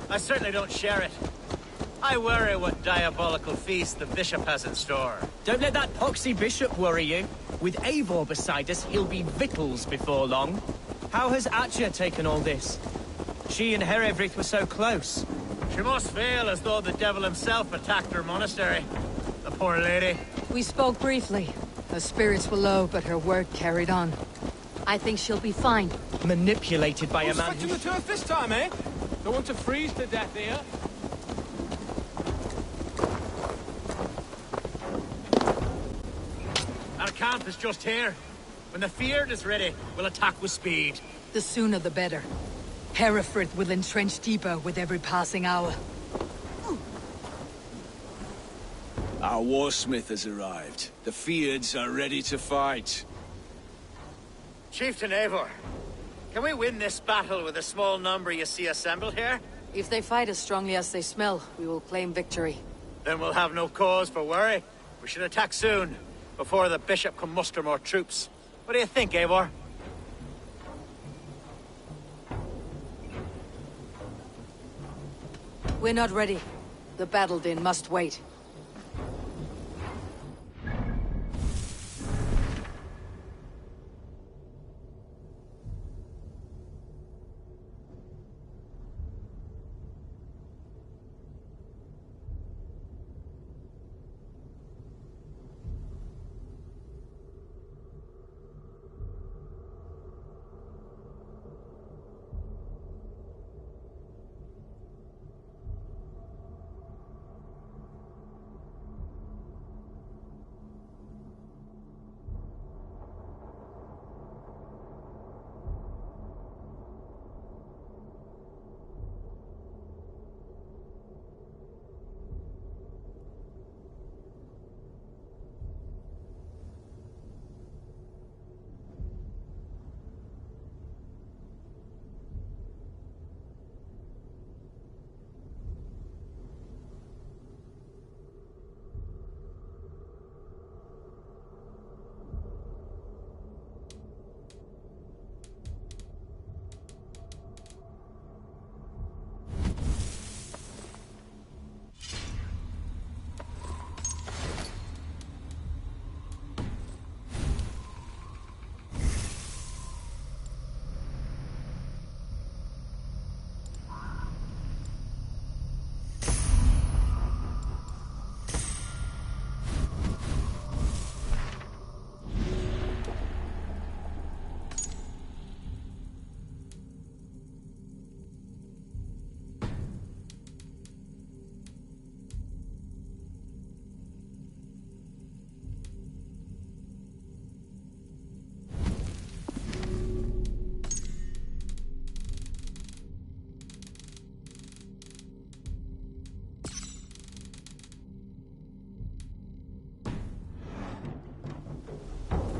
I certainly don't share it. I worry what diabolical feast the bishop has in store. Don't let that poxy bishop worry you. With Eivor beside us, he'll be victuals before long. How has Atcha taken all this? She and Hereford were so close. She must feel as though the devil himself attacked her monastery. The poor lady. We spoke briefly. Her spirits were low, but her work carried on. I think she'll be fine. Manipulated by a man who's... the turf this time, eh? Don't want to freeze to death here. Our camp is just here. When the Feared is ready, we'll attack with speed. The sooner the better. Hereford will entrench deeper with every passing hour. Our warsmith has arrived. The Feards are ready to fight. Chieftain Eivor, can we win this battle with the small number you see assembled here? If they fight as strongly as they smell, we will claim victory. Then we'll have no cause for worry. We should attack soon, before the bishop can muster more troops. What do you think, Eivor? We're not ready. The battle din must wait.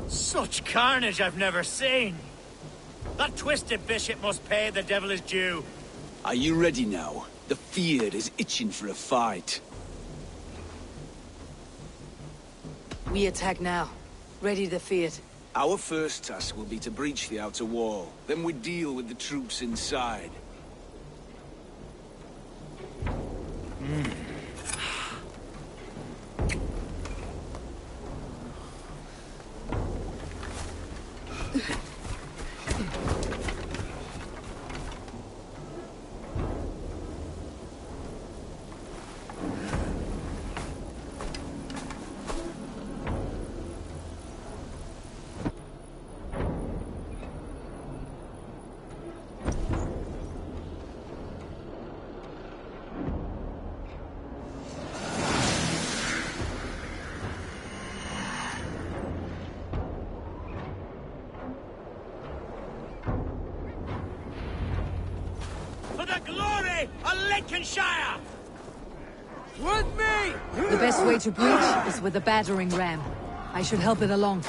Such carnage I've never seen. That twisted bishop must pay the devil his due. Are you ready now? The Feared is itching for a fight. We attack now. Ready the Feared. Our first task will be to breach the outer wall. Then we deal with the troops inside. For the glory of Lincolnshire! With me! The best way to breach is with a battering ram. I should help it along.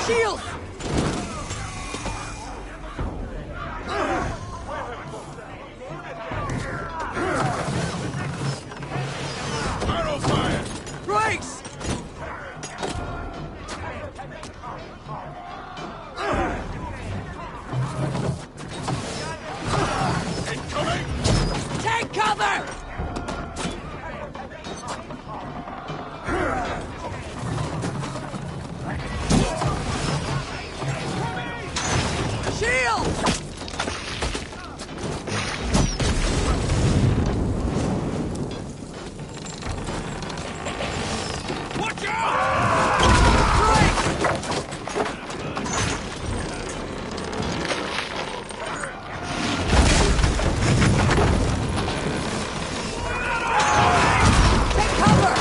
Shield! Arrow fire! Brakes! Incoming! Take cover! Shield! Watch out! Take cover!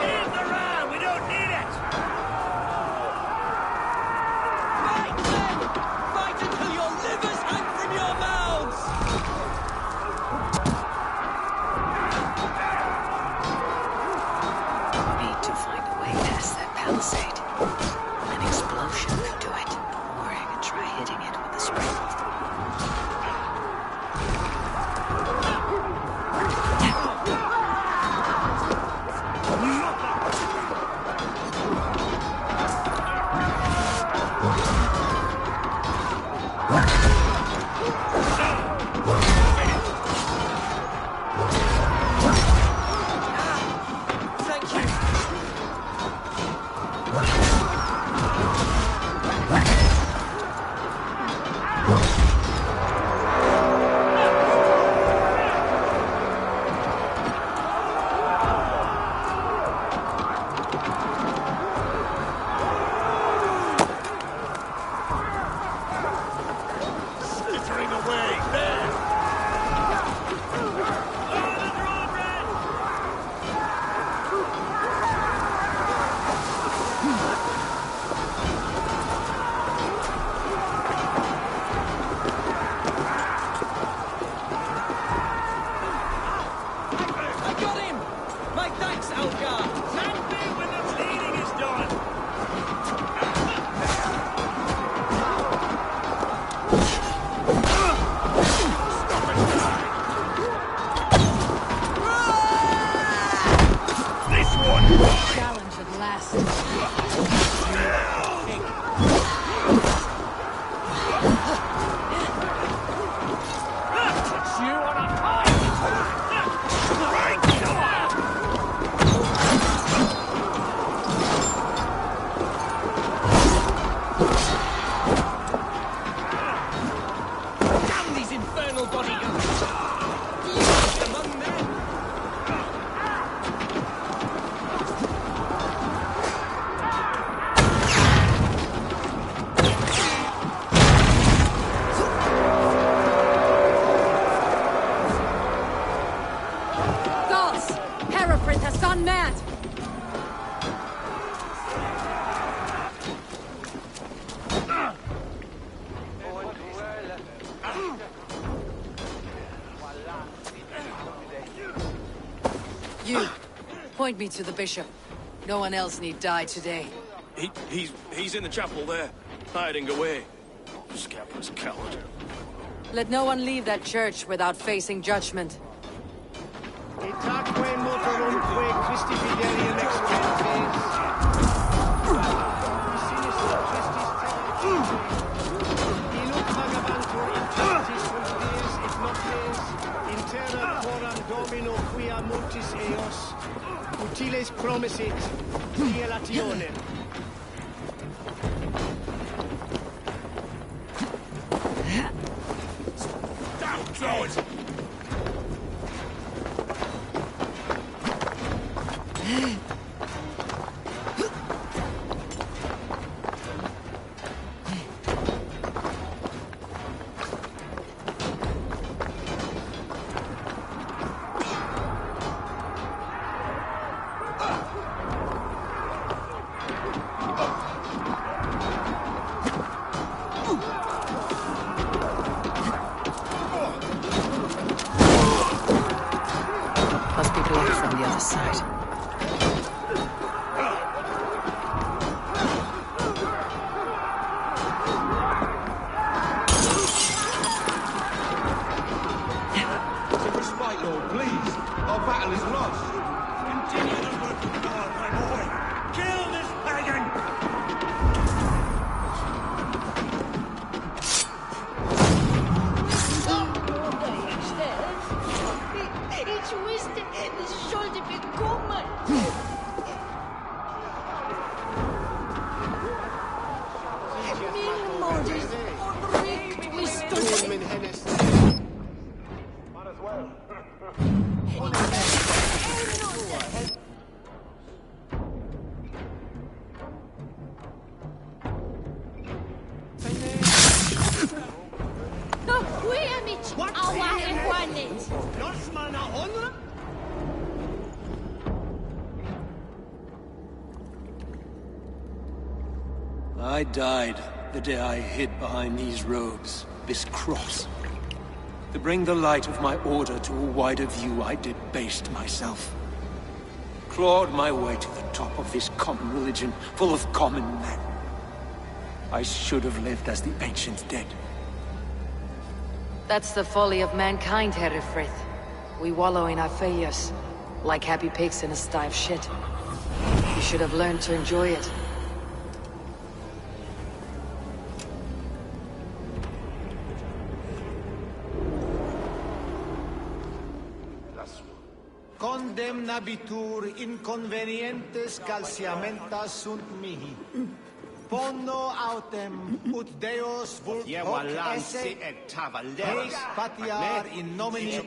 Leave the ram! We don't need it! Fight, men! Fight until your livers hang from your mouths! We need to find a way past that palisade. An explosion could do it. Or I could try hitting it with a spring. Thank you. Skittering away! There! I got him! My thanks, Algar! Stand there when the bleeding is done! This one! Challenge at last. You on a high! Damn these infernal bodyguards! Least among men! Gods! Hereford has gone mad! You, point me to the bishop. No one else need die today. He's in the chapel there, hiding away. Scapper's coward. Let no one leave that church without facing judgment. Utiles promisit, violationem. Down, cowards! side. Respite, Lord, please. Our battle is lost. Continue the work of God, my boy. Kill this pagan! Ich wusste, es sollte bekommen. Min Moses unrikt misstolken. No, ujemić, ała ehłaniec. Nosmana honra? I died the day I hid behind these robes, this cross. To bring the light of my order to a wider view, I debased myself. Clawed my way to the top of this common religion, full of common men. I should have lived as the ancient dead. That's the folly of mankind, Herefrith. We wallow in our failures, like happy pigs in a sty of shit. You should have learned to enjoy it. Condemnabitur inconvenientes calciamentas sunt mihi. Pono autem ut Deus vult hoc esse et tavaleris patiar in nomine.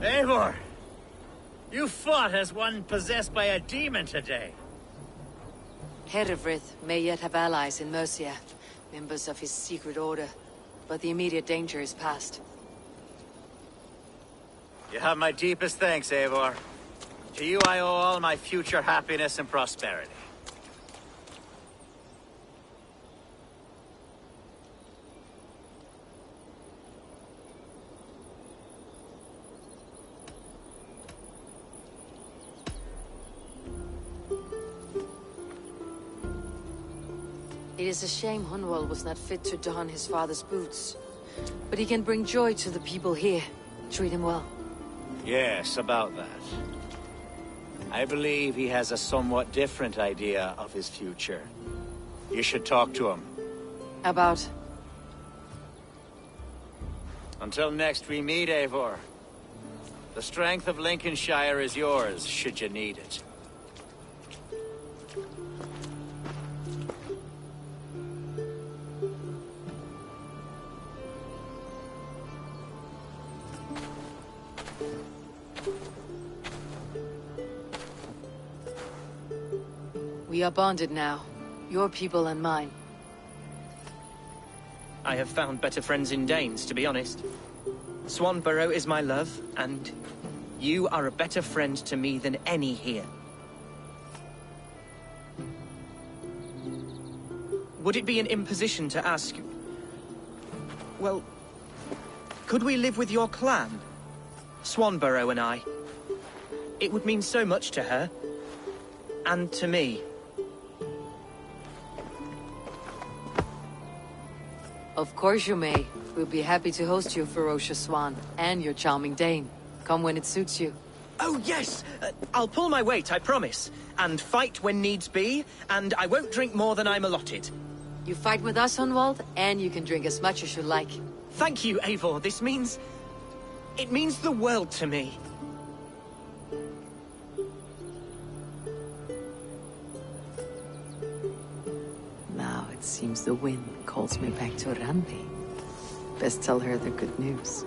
Eivor! You fought as one possessed by a demon today. Herefrith may yet have allies in Mercia, members of his secret order, but the immediate danger is past. You have my deepest thanks, Eivor. To you I owe all my future happiness and prosperity. It is a shame Hunwald was not fit to don his father's boots. But he can bring joy to the people here. Treat him well. Yes, about that. I believe he has a somewhat different idea of his future. You should talk to him. About? Until next we meet, Eivor. The strength of Lincolnshire is yours, should you need it. We are bonded now. Your people and mine. I have found better friends in Danes, to be honest. Swanborough is my love, and you are a better friend to me than any here. Would it be an imposition to ask... Well, could we live with your clan? Swanborough and I. It would mean so much to her. And to me. Of course you may. We'll be happy to host you, ferocious swan, and your charming Dane. Come when it suits you. Oh, yes! I'll pull my weight, I promise. And fight when needs be, and I won't drink more than I'm allotted. You fight with us, Hunwald, and you can drink as much as you like. Thank you, Eivor. This means... it means the world to me. Now, Seems the wind calls me back to Randi. Best tell her the good news.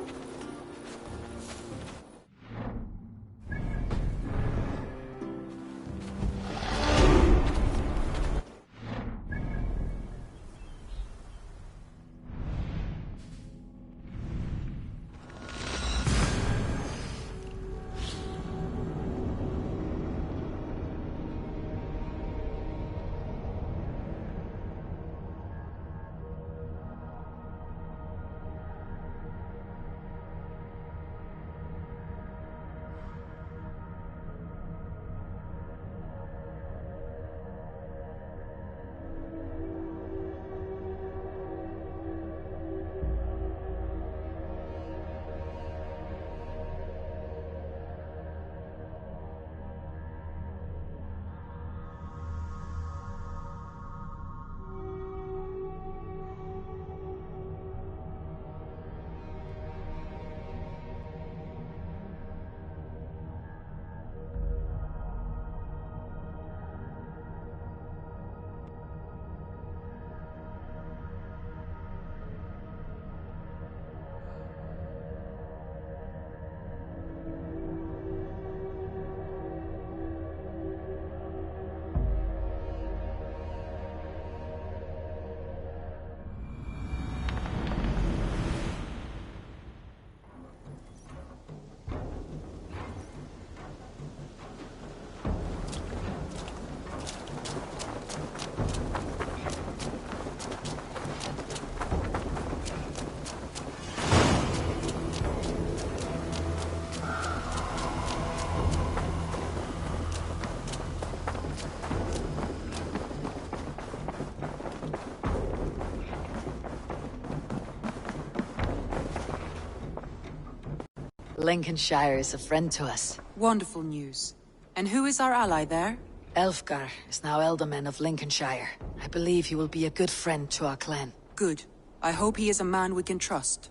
Lincolnshire is a friend to us. Wonderful news. And who is our ally there? Elfgar is now Ealdorman of Lincolnshire. I believe he will be a good friend to our clan. Good. I hope he is a man we can trust.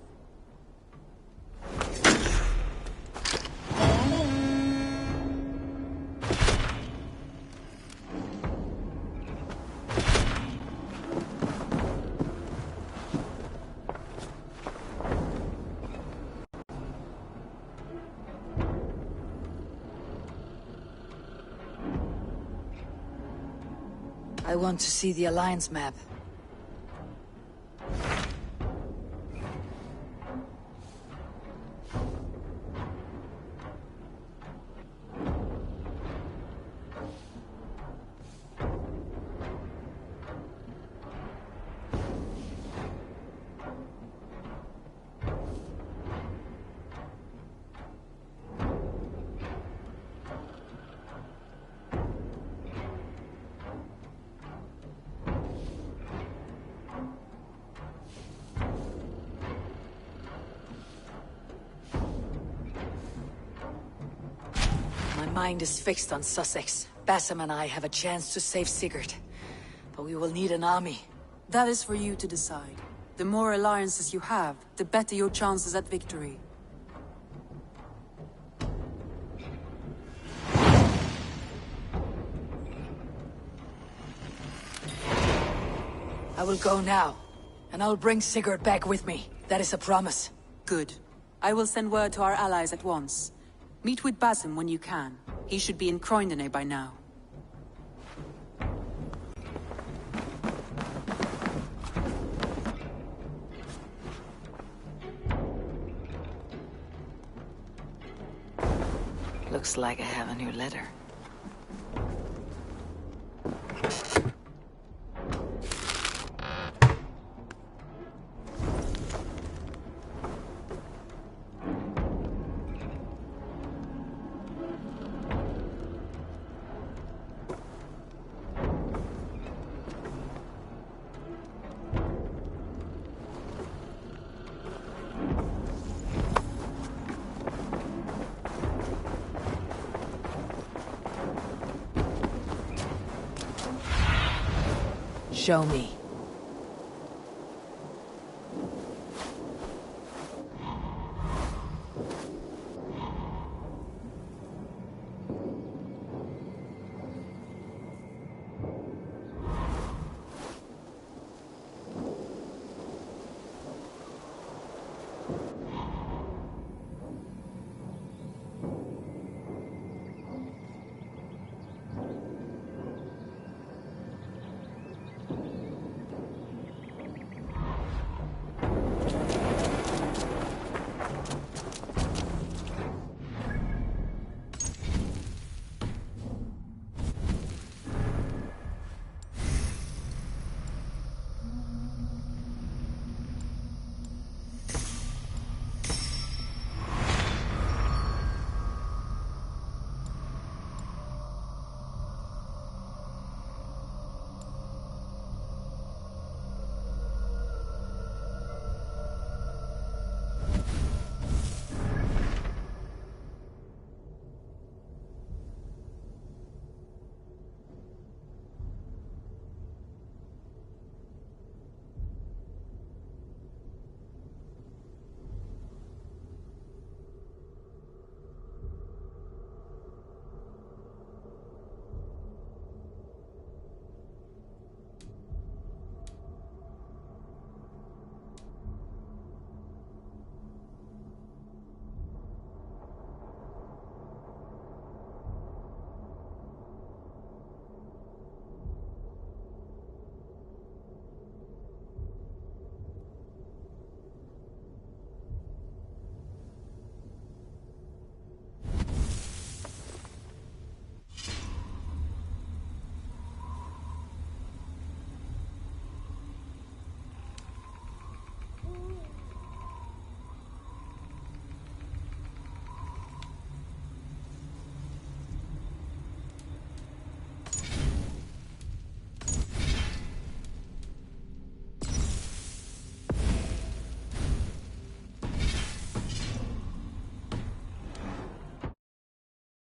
I want to see the Alliance map. My mind is fixed on Sussex. Bassam and I have a chance to save Sigurd. But we will need an army. That is for you to decide. The more alliances you have, the better your chances at victory. I will go now, and I'll bring Sigurd back with me. That is a promise. Good. I will send word to our allies at once. Meet with Basim when you can. He should be in Croydon by now. Looks like I have a new letter. Show me.